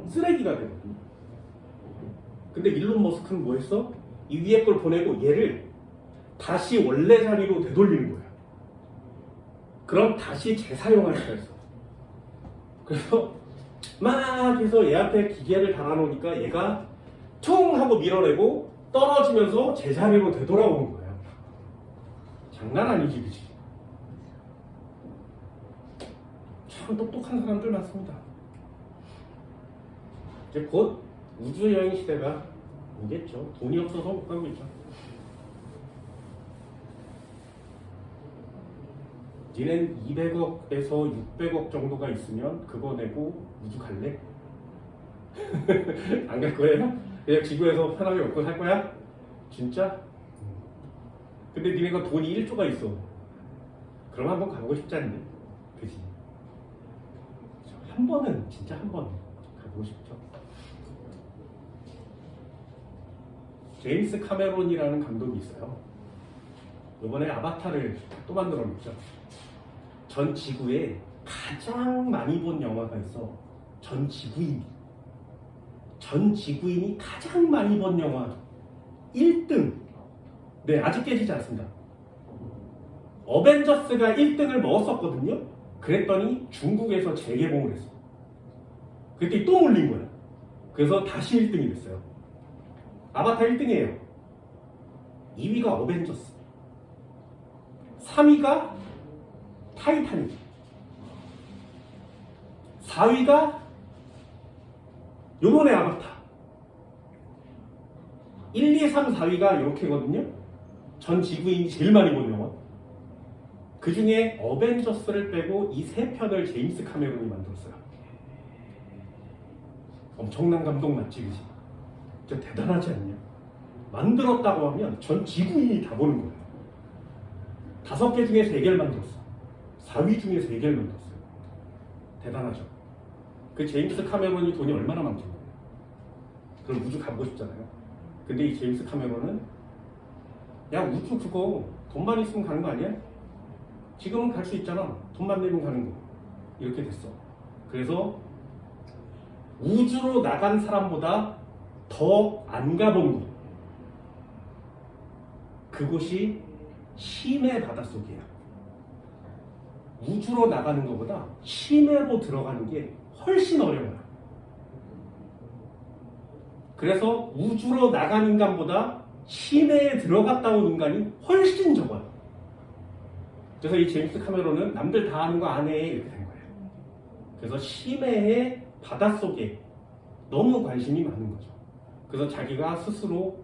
쓰레기가 되거든요. 근데 일론 머스크는 뭐 했어? 이 위에 걸 보내고 얘를 다시 원래 자리로 되돌리는 거야. 그럼 다시 재사용할 수가 있어. 그래서 막 해서 얘 앞에 기계를 달아놓으니까 얘가 퉁 하고 밀어내고 떨어지면서 제자리로 되돌아오는 거예요. 장난 아니지, 그치? 참 똑똑한 사람들 많습니다. 이제 곧 우주여행 시대가 오겠죠. 돈이 없어서 못 가고 있죠. 니넨 200억에서 600억 정도가 있으면 그거 내고 우주 갈래? 안 갈 거예요? 그냥 지구에서 편하게 먹고 살 거야? 진짜? 근데 니네가 돈이 1조가 있어. 그럼 한번 가보고 싶지 않니? 그지? 한 번은 진짜 한 번 가보고 싶죠. 제임스 카메론이라는 감독이 있어요. 이번에 아바타를 또 만들어냈죠. 전 지구에 가장 많이 본 영화가 있어. 전 지구인이 가장 많이 본 영화 1등. 네, 아직 깨지지 않습니다. 어벤져스가 1등을 먹었었거든요. 그랬더니 중국에서 재개봉을 했어. 그때 또 몰린 거야. 그래서 다시 1등이 됐어요. 아바타 1등이에요. 2위가 어벤져스, 3위가 타이타닉, 4위가 요번에 아바타. 1, 2, 3, 4위가 이렇게거든요. 전 지구인이 제일 많이 본 영화. 그 중에 어벤져스를 빼고 이 세 편을 제임스 카메론이 만들었어요. 엄청난 감동 맞지, 그지? 진짜 대단하지 않냐? 만들었다고 하면 전 지구인이 다 보는 거예요. 5개 중에 3개를 만들었어. 4위 중에 3개를 만들었어요. 대단하죠? 그 제임스 카메론이 돈이 얼마나 많겠요 그럼 우주 가보고 싶잖아요. 근데 이 제임스 카메론은 야, 우주 그거 돈만 있으면 가는 거 아니야? 지금은 갈 수 있잖아. 돈만 내면 가는 거. 이렇게 됐어. 그래서 우주로 나간 사람보다 더 안 가본 곳, 그곳이 심해 바닷속이에요. 우주로 나가는 것보다 심해로 들어가는 게 훨씬 어려워요. 그래서 우주로 나간 인간보다 심해에 들어갔다 온 인간이 훨씬 적어요. 그래서 이 제임스 카메론은 남들 다 아는 거 안 해 이렇게 된 거예요. 그래서 심해의 바닷속에 너무 관심이 많은 거죠. 그래서 자기가 스스로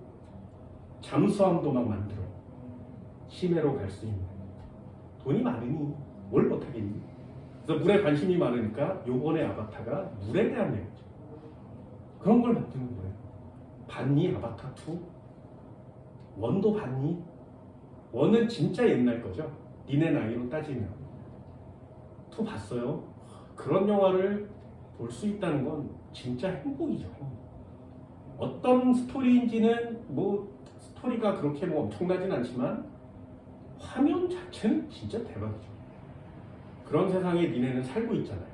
잠수함도 막 만들어 심해로 갈 수 있는. 돈이 많으니 뭘 못하겠니? 그래서 물에 관심이 많으니까 요번에 아바타가 물에 대한 얘기죠. 그런 걸 만드는 거예요. 봤니? 아바타 2? 원도 봤니? 원은 진짜 옛날 거죠. 니네 나이로 따지면. 2 봤어요? 그런 영화를 볼 수 있다는 건 진짜 행복이죠. 어떤 스토리인지는 뭐 스토리가 그렇게 뭐 엄청나진 않지만 화면 자체는 진짜 대박이죠. 그런 세상에 니네는 살고 있잖아요.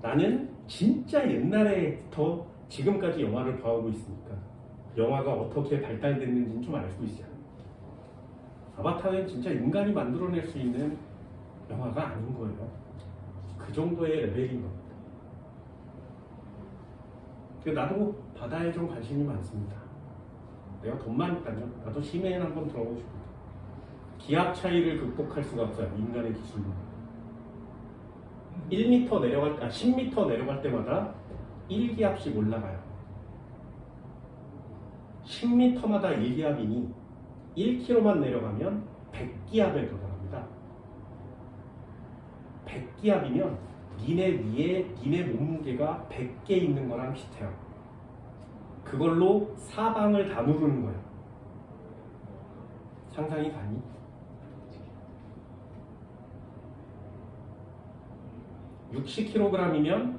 나는 진짜 옛날에부터 지금까지 영화를 봐오고 있으니까 영화가 어떻게 발달됐는지는 좀 알 수 있어요. 아바타는 진짜 인간이 만들어낼 수 있는 영화가 아닌 거예요. 그 정도의 레벨인 겁니다. 나도 바다에 좀 관심이 많습니다. 내가 돈만 있다면 나도 심해에 한번 들어가고 싶습니다. 기압 차이를 극복할 수가 없어요. 인간의 기술로. 1m 내려갈 때, 10m 내려갈 때마다 1기압씩 올라가요. 10m마다 1기압이니 1km만 내려가면 100기압에 도달합니다. 100기압이면 니네 위에 니네 몸무게가 100개 있는 거랑 비슷해요. 그걸로 사방을 다 누르는 거예요. 상상이 가니? (60kg이면)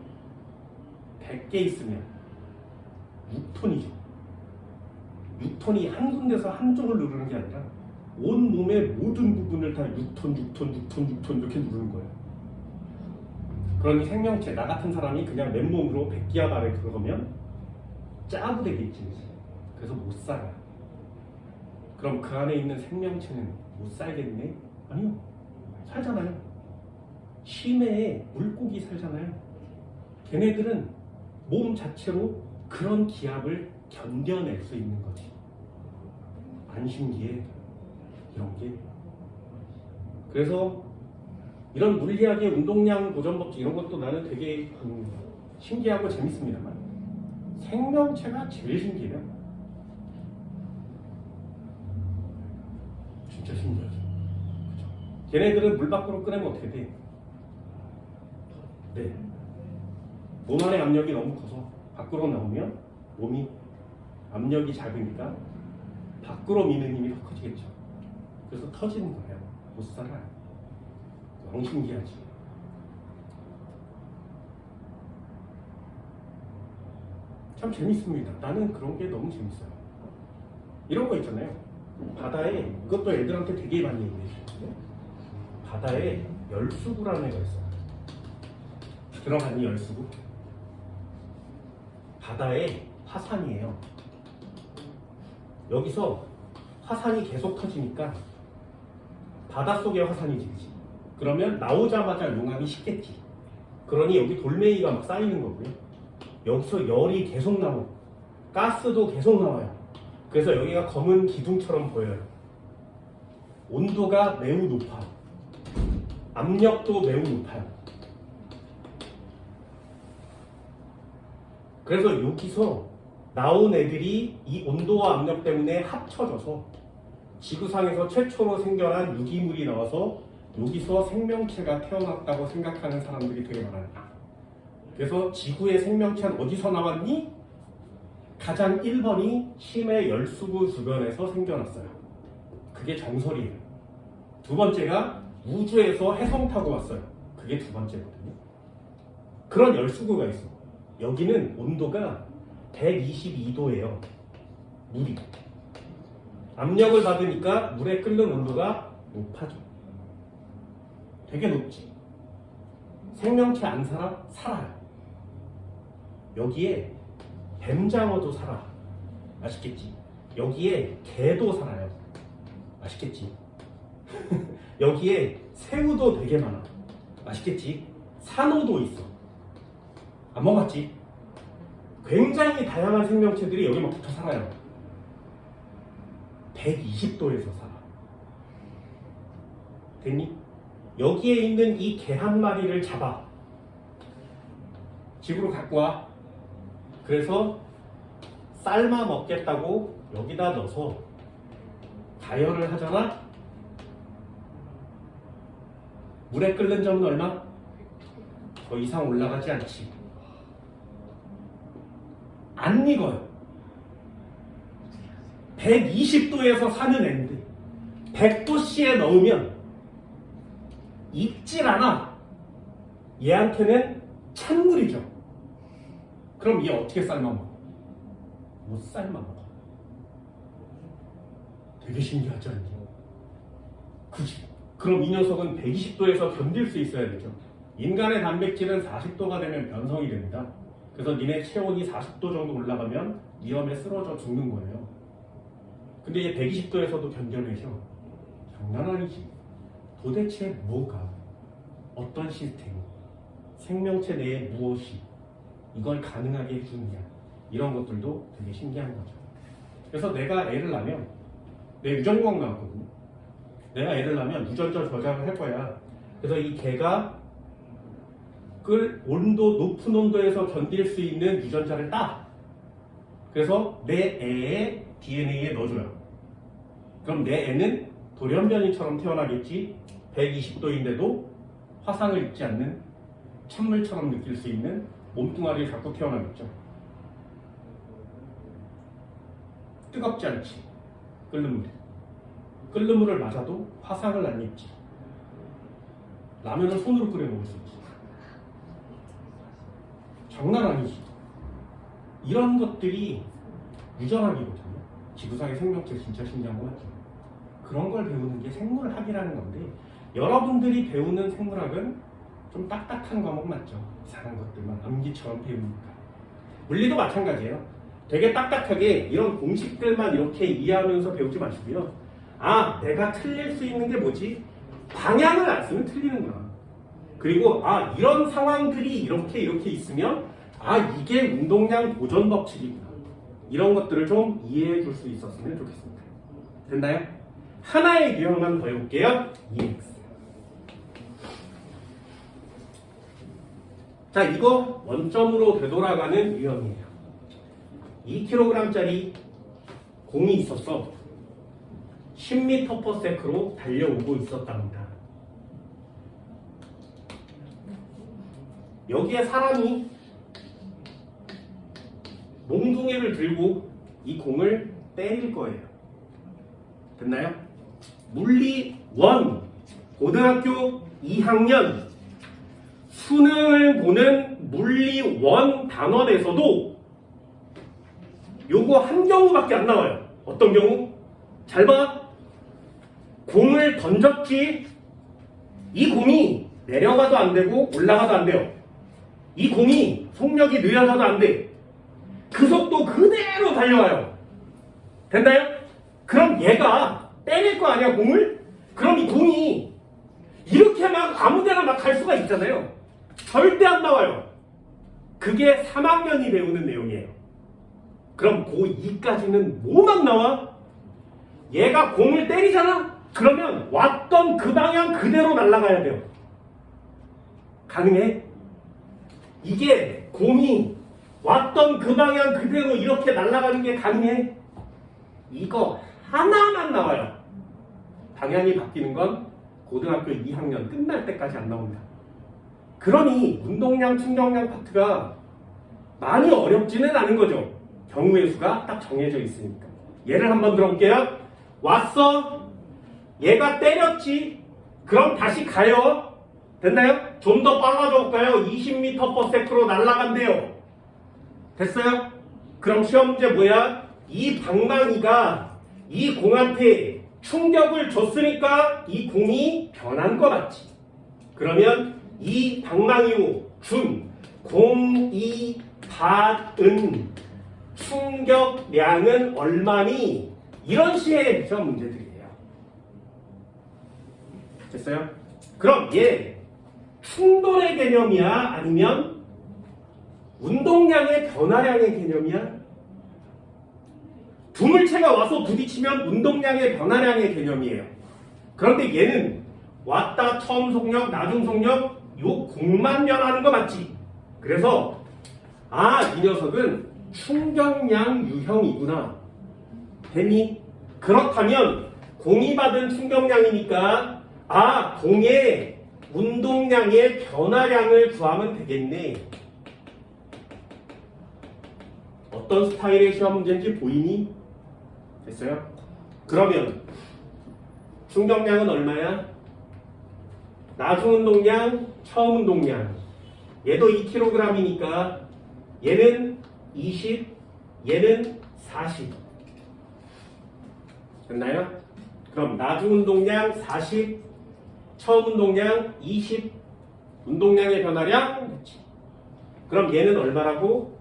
100개 있으면 6톤이죠. 6톤이 한 군데서 한쪽을 누르는 게 아니라 온 몸의 모든 부분을 다 6톤 이렇게 누르는 거예요. 그러니 생명체, 나 같은 사람이 그냥 맨몸으로 100기압 아래 들어가면 짜부되겠지. 그래서 못 살아요. 그럼 그 안에 있는 생명체는 못 살겠네? 아니요. 살잖아요. 심해에 물고기 살잖아요. 걔네들은 몸 자체로 그런 기압을 견뎌낼 수 있는 거지. 안 신기해? 이런 게. 그래서 이런 물리학의 운동량 보존 법칙 이런 것도 나는 되게 신기하고 재밌습니다만 생명체가 제일 신기해요. 진짜 신기하죠. 그렇죠? 걔네들은 물 밖으로 꺼내면 어떻게 돼? 네. 몸 안의 압력이 너무 커서 밖으로 나오면 몸이 압력이 작으니까 밖으로 미는 힘이 더 커지겠죠. 그래서 터지는 거예요. 못 살아요. 너무 신기하지. 참 재밌습니다. 나는 그런 게 너무 재밌어요. 이런 거 있잖아요. 바다에, 이것도 애들한테 되게 많이 얘기해주거든요. 바다에 열수구라는 애가 있어요. 들어봤니, 열수구? 바다에 화산이에요. 여기서 화산이 계속 터지니까 바닷속에 화산이 지지. 그러면 나오자마자 용암이 식겠지. 그러니 여기 돌멩이가 막 쌓이는 거고요. 여기서 열이 계속 나오고 가스도 계속 나와요. 그래서 여기가 검은 기둥처럼 보여요. 온도가 매우 높아요. 압력도 매우 높아요. 그래서 여기서 나온 애들이 이 온도와 압력 때문에 합쳐져서 지구상에서 최초로 생겨난 유기물이 나와서 여기서 생명체가 태어났다고 생각하는 사람들이 되게 많아요. 그래서 지구의 생명체는 어디서 나왔니? 가장 1번이 심해 열수구 주변에서 생겨났어요. 그게 정설이에요. 두 번째가 우주에서 해성 타고 왔어요. 그게 두 번째거든요. 그런 열수구가 있어. 여기는 온도가 122도예요. 물이. 압력을 받으니까 물에 끓는 온도가 높아져. 되게 높지. 생명체 안 살아? 살아요. 여기에 뱀장어도 살아. 맛있겠지. 여기에 개도 살아요. 맛있겠지. 여기에 새우도 되게 많아. 맛있겠지. 산호도 있어. 안 먹었지? 굉장히 다양한 생명체들이 여기 막 붙어 살아요. 120도에서 살아. 됐니? 여기에 있는 이 개 한 마리를 잡아. 집으로 갖고 와. 그래서 삶아 먹겠다고 여기다 넣어서 가열을 하잖아? 물에 끓는 점은 얼마? 더 이상 올라가지 않지. 안 익어요. 120도에서 사는 애인데 100도씨에 넣으면 익질 않아. 얘한테는 찬물이죠. 그럼 얘 어떻게 삶아 먹어? 못 삶아 먹어. 되게 신기하지 않니? 그치? 그럼 이 녀석은 120도에서 견딜 수 있어야 되죠. 인간의 단백질은 40도가 되면 변성이 됩니다. 그래서 니네 체온이 40도 정도 올라가면 위험에 쓰러져 죽는 거예요. 근데 얘 120도에서도 견뎌내셔. 장난 아니지. 도대체 뭐가, 어떤 시스템이, 생명체 내에 무엇이 이걸 가능하게 해주느냐, 이런 것들도 되게 신기한 거죠. 그래서 내가 애를 낳으면, 내 유전공학 나왔거든요. 내가 애를 낳으면 유전자 저장을 할 거야. 그래서 이 개가 높은 온도에서 견딜 수 있는 유전자를 따. 그래서 내 애의 DNA에 넣어줘요. 그럼 내 애는 돌연변이처럼 태어나겠지. 120도인데도 화상을 입지 않는 찬물처럼 느낄 수 있는 몸뚱아리를 갖고 태어나겠죠. 뜨겁지 않지. 끓는 물이. 끓는 물을 맞아도 화상을 안 입지. 라면을 손으로 끓여 먹을 수 있지. 장난 아니지. 이런 것들이 유전학이거든요. 지구상의 생명체 진짜 신기한 거 맞죠? 그런 걸 배우는 게 생물학이라는 건데, 여러분들이 배우는 생물학은 좀 딱딱한 과목 맞죠? 이상한 것들만 암기처럼 배우니까. 물리도 마찬가지예요. 되게 딱딱하게 이런 공식들만 이렇게 이해하면서 배우지 마시고요. 아, 내가 틀릴 수 있는 게 뭐지? 방향을 안 쓰면 틀리는구나. 그리고 아, 이런 상황들이 이렇게 있으면 아, 이게 운동량 보존 법칙이구나. 이런 것들을 좀 이해해 줄 수 있었으면 좋겠습니다. 됐나요? 하나의 유형만 더 해볼게요. EX. 자, 이거 원점으로 되돌아가는 유형이에요. 2kg짜리 공이 있었어. 10m/s로 달려오고 있었답니다. 여기에 사람이 몽둥이를 들고 이 공을 때릴 거예요. 됐나요? 물리 1 고등학교 2학년 수능을 보는 물리 1 단원에서도 요거 한 경우밖에 안 나와요. 어떤 경우? 잘 봐. 공을 던졌지. 이 공이 내려가도 안 되고 올라가도 안 돼요. 이 공이 속력이 느려져도 안 돼. 그 속도 그대로 달려와요. 됐나요? 그럼 얘가 때릴 거 아니야, 공을? 그럼 이 공이 이렇게 막 아무데나 막 갈 수가 있잖아요. 절대 안 나와요. 그게 3학년이 배우는 내용이에요. 그럼 고2까지는 뭐만 나와? 얘가 공을 때리잖아? 그러면 왔던 그 방향 그대로 날아가야 돼요. 가능해? 이게 공이 왔던 그 방향 그대로 이렇게 날아가는 게 가능해? 이거 하나만 나와요. 방향이 바뀌는 건 고등학교 2학년 끝날 때까지 안 나옵니다. 그러니 운동량, 충격량 파트가 많이 어렵지는 않은 거죠. 경우의 수가 딱 정해져 있으니까. 예를 한번 들어볼게요. 왔어. 얘가 때렸지. 그럼 다시 가요. 됐나요? 좀 더 빨라져 볼까요? 20m/s로 날아간대요. 됐어요? 그럼 시험 문제 뭐야? 이 방망이가 이 공한테 충격을 줬으니까 이 공이 변한 거 맞지? 그러면 이 방망이로 준 공이 받은 충격량은 얼마니? 이런 식의 시험 문제들이에요. 됐어요? 그럼 얘 충돌의 개념이야? 아니면 운동량의 변화량의 개념이야? 두 물체가 와서 부딪히면 운동량의 변화량의 개념이에요. 그런데 얘는 왔다 처음 속력, 나중 속력 요 공만 변하는 거 맞지? 그래서 이 녀석은 충격량 유형이구나. 됐니? 그렇다면 공이 받은 충격량이니까 공의 운동량의 변화량을 구하면 되겠네. 어떤 스타일의 시험 문제인지 보이니? 됐어요? 그러면 충격량은 얼마야? 나중 운동량, 처음 운동량. 얘도 2kg이니까 얘는 20, 얘는 40. 됐나요? 그럼 나중 운동량 40, 처음 운동량 20, 운동량의 변화량 그렇지. 그럼 얘는 얼마라고?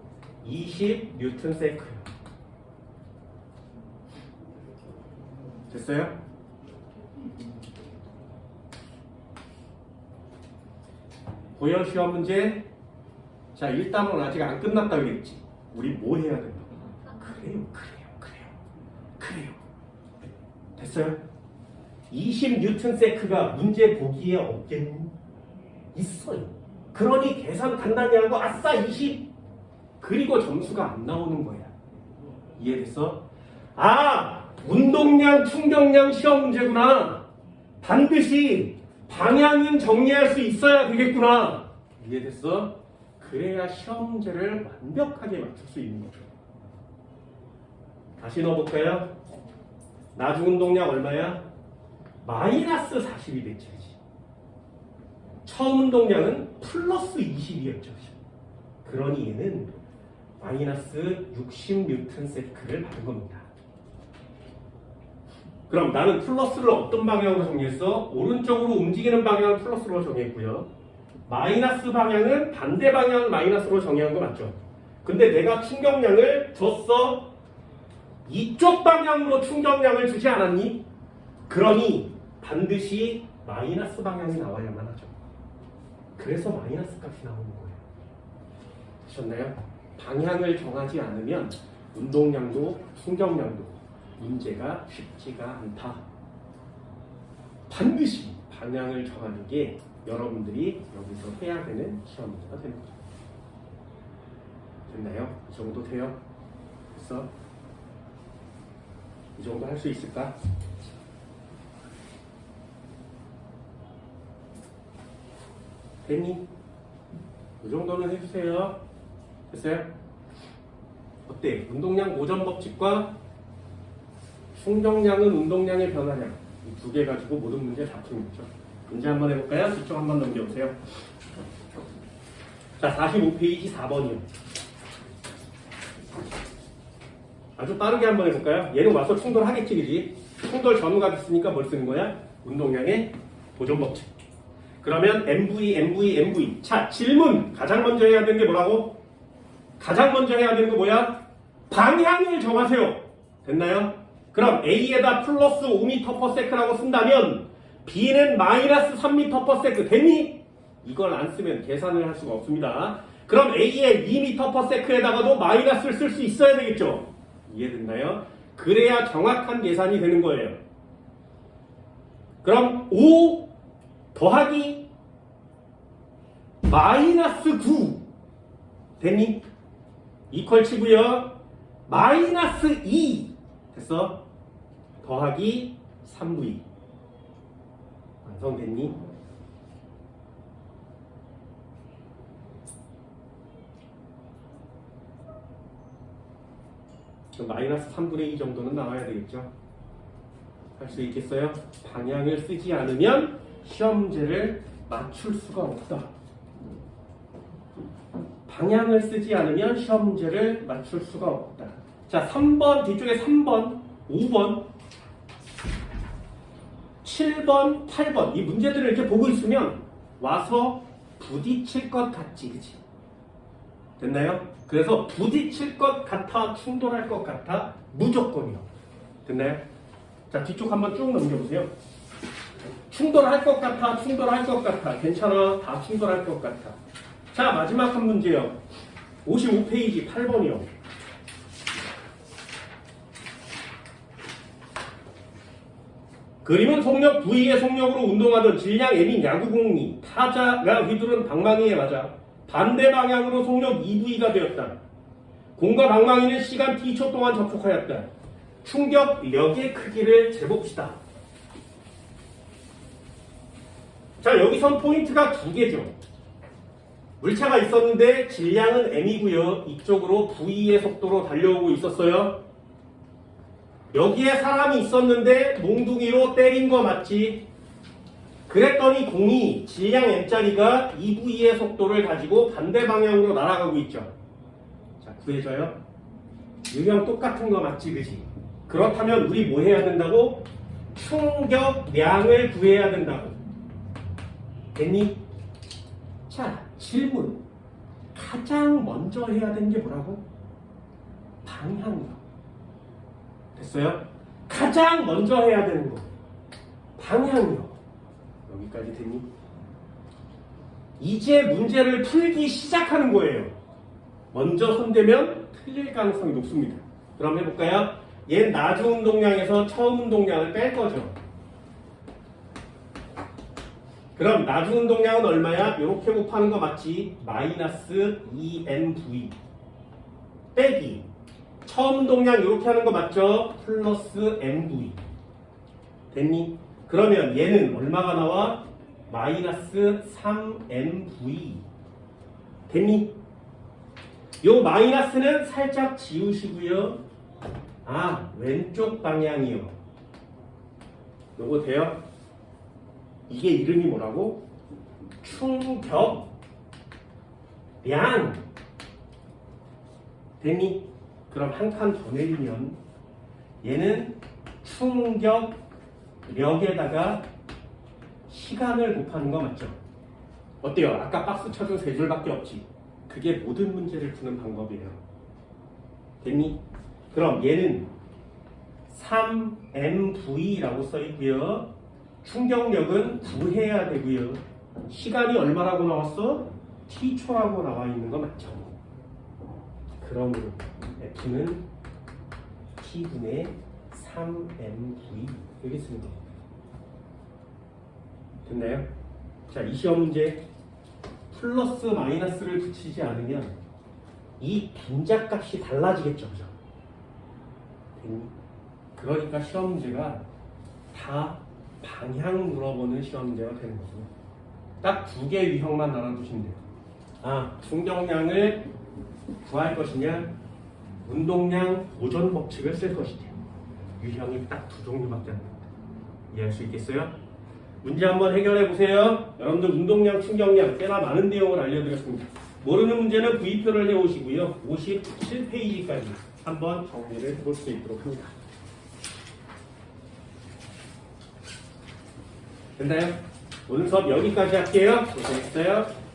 20 뉴턴 세크요. 됐어요? 보여 시험 문제? 자, 일단은 아직 안 끝났다 그랬지. 우리 뭐 해야 된다? 그래요. 됐어요? 20 뉴턴 세크가 문제 보기에 없겠니? 있어요. 그러니 계산 간단히 하고 아싸 20. 그리고 점수가 안 나오는 거야. 이해됐어? 운동량, 충격량 시험 문제구나. 반드시 방향은 정리할 수 있어야 되겠구나. 이해됐어? 그래야 시험 문제를 완벽하게 맞출 수 있는 거죠. 다시 넣어볼까요? 나중 운동량 얼마야? 마이너스 40이 됐지. 처음 운동량은 플러스 20이었죠. 그러니 얘는 마이너스 60 뉴턴 세크를 받은 겁니다. 그럼 나는 플러스를 어떤 방향으로 정리했어? 오른쪽으로 움직이는 방향을 플러스로 정했고요. 마이너스 방향은 반대 방향을 마이너스로 정의한 거 맞죠? 근데 내가 충격량을 줬어. 이쪽 방향으로 충격량을 주지 않았니? 그러니 반드시 마이너스 방향이 나와야만 하죠. 그래서 마이너스 값이 나오는 거예요. 되셨나요? 방향을 정하지 않으면 운동량도 충격량도 문제가 쉽지가 않다. 반드시 방향을 정하는 게 여러분들이 여기서 해야 되는 시험 문제가 되는 거죠. 됐나요? 이 정도 돼요? 됐어? 이 정도 할 수 있을까? 됐니? 이 정도는 해주세요. 됐어요? 어때? 운동량 고전 법칙과 충격량은 운동량의 변화량. 이 두 개 가지고 모든 문제 다 푸는 거죠. 문제 한번 해볼까요? 뒤쪽 한번 넘겨보세요. 자, 45페이지 4번이요. 아주 빠르게 한번 해볼까요? 얘는 와서 충돌하겠지, 그지? 충돌 전후가 됐으니까 뭘 쓰는 거야? 운동량의 보존 법칙. 그러면 MV. 자, 질문. 가장 먼저 해야 되는 게 뭐라고? 가장 먼저 해야 되는 거 뭐야? 방향을 정하세요. 됐나요? 그럼 A에다 플러스 5m/s라고 쓴다면 B는 마이너스 3m/s 됐니? 이걸 안 쓰면 계산을 할 수가 없습니다. 그럼 A에 2m/s에다가도 마이너스를 쓸 수 있어야 되겠죠? 이해됐나요? 그래야 정확한 계산이 되는 거예요. 그럼 5 더하기 마이너스 9 됐니? 이퀄 치고요. 마이너스 2 됐어? 더하기 3v 완성됐니? 마이너스 3분의 2 정도는 나와야 되겠죠? 할 수 있겠어요? 방향을 쓰지 않으면 시험제를 맞출 수가 없다. 방향을 쓰지 않으면 시험제를 맞출 수가 없다. 자, 3번, 뒤쪽에 3번, 5번, 7번, 8번 이 문제들을 이렇게 보고 있으면 와서 부딪힐 것 같지, 그치? 됐나요? 그래서 부딪힐 것 같아, 충돌할 것 같아, 무조건이요. 됐나요? 자, 뒤쪽 한번 쭉 넘겨보세요. 충돌할 것 같아, 충돌할 것 같아. 괜찮아, 다 충돌할 것 같아. 자, 마지막 한 문제요. 55페이지 8번이요. 그림은 속력 V의 속력으로 운동하던 질량 M인 야구공이 타자가 휘두른 방망이에 맞아 반대 방향으로 속력 2V가 되었다. 공과 방망이는 시간 T초 동안 접촉하였다. 충격력의 크기를 재봅시다. 자, 여기선 포인트가 두 개죠. 물체가 있었는데 질량은 M이고요. 이쪽으로 V의 속도로 달려오고 있었어요. 여기에 사람이 있었는데 몽둥이로 때린 거 맞지? 그랬더니 공이 질량 M짜리가 2V의 속도를 가지고 반대 방향으로 날아가고 있죠. 자, 구해줘요. 유형 똑같은 거 맞지, 그지? 그렇다면 우리 뭐 해야 된다고? 충격량을 구해야 된다고. 됐니? 자, 질문. 가장 먼저 해야 되는 게 뭐라고? 방향력. 됐어요? 가장 먼저 해야 되는 거. 방향력. 여기까지 됐니? 이제 문제를 풀기 시작하는 거예요. 먼저 손대면 틀릴 가능성이 높습니다. 그럼 해볼까요? 얘 나주 운동량에서 처음 운동량을 뺄 거죠. 그럼 나주 운동량은 얼마야? 이렇게 곱하는 거 맞지? 마이너스 2mv 빼기 처음 운동량 이렇게 하는 거 맞죠? 플러스 mv 됐니? 그러면 얘는 얼마가 나와? 마이너스 3mv 됐니? 요 마이너스는 살짝 지우시고요. 아, 왼쪽 방향이요. 요거 돼요? 이게 이름이 뭐라고? 충격량 됐니? 그럼 한 칸 더 내리면 얘는 충격력에다가 시간을 곱하는 거 맞죠? 어때요? 아까 박스 쳐준 세 줄밖에 없지? 그게 모든 문제를 푸는 방법이에요. 됐니? 그럼 얘는 3mv라고 써있고요. 충격력은 구해야 되고요. 시간이 얼마라고 나왔어? t초라고 나와 있는 거 맞죠? 그러므로 F는 t분의 3mv 여기 쓰는 거 됐나요? 자, 이 시험 문제 플러스 마이너스를 붙이지 않으면 이 분자값이 달라지겠죠, 그죠? 그러니까 시험 문제가 다 방향 물어보는 시험 문제가 되는 거죠. 딱 두 개 유형만 알아두시면 돼요. 아, 충격량을 구할 것이냐, 운동량 보존 법칙을 쓸 것이냐. 유형이 딱 두 종류밖에 안 됩니다. 이해할 수 있겠어요? 문제 한번 해결해 보세요. 여러분들 운동량, 충격량 꽤나 많은 내용을 알려드렸습니다. 모르는 문제는 V표를 해오시고요. 57페이지까지 한번 정리를 해볼 수 있도록 합니다. 됐나요? 오늘 수업 여기까지 할게요. 고생했어요.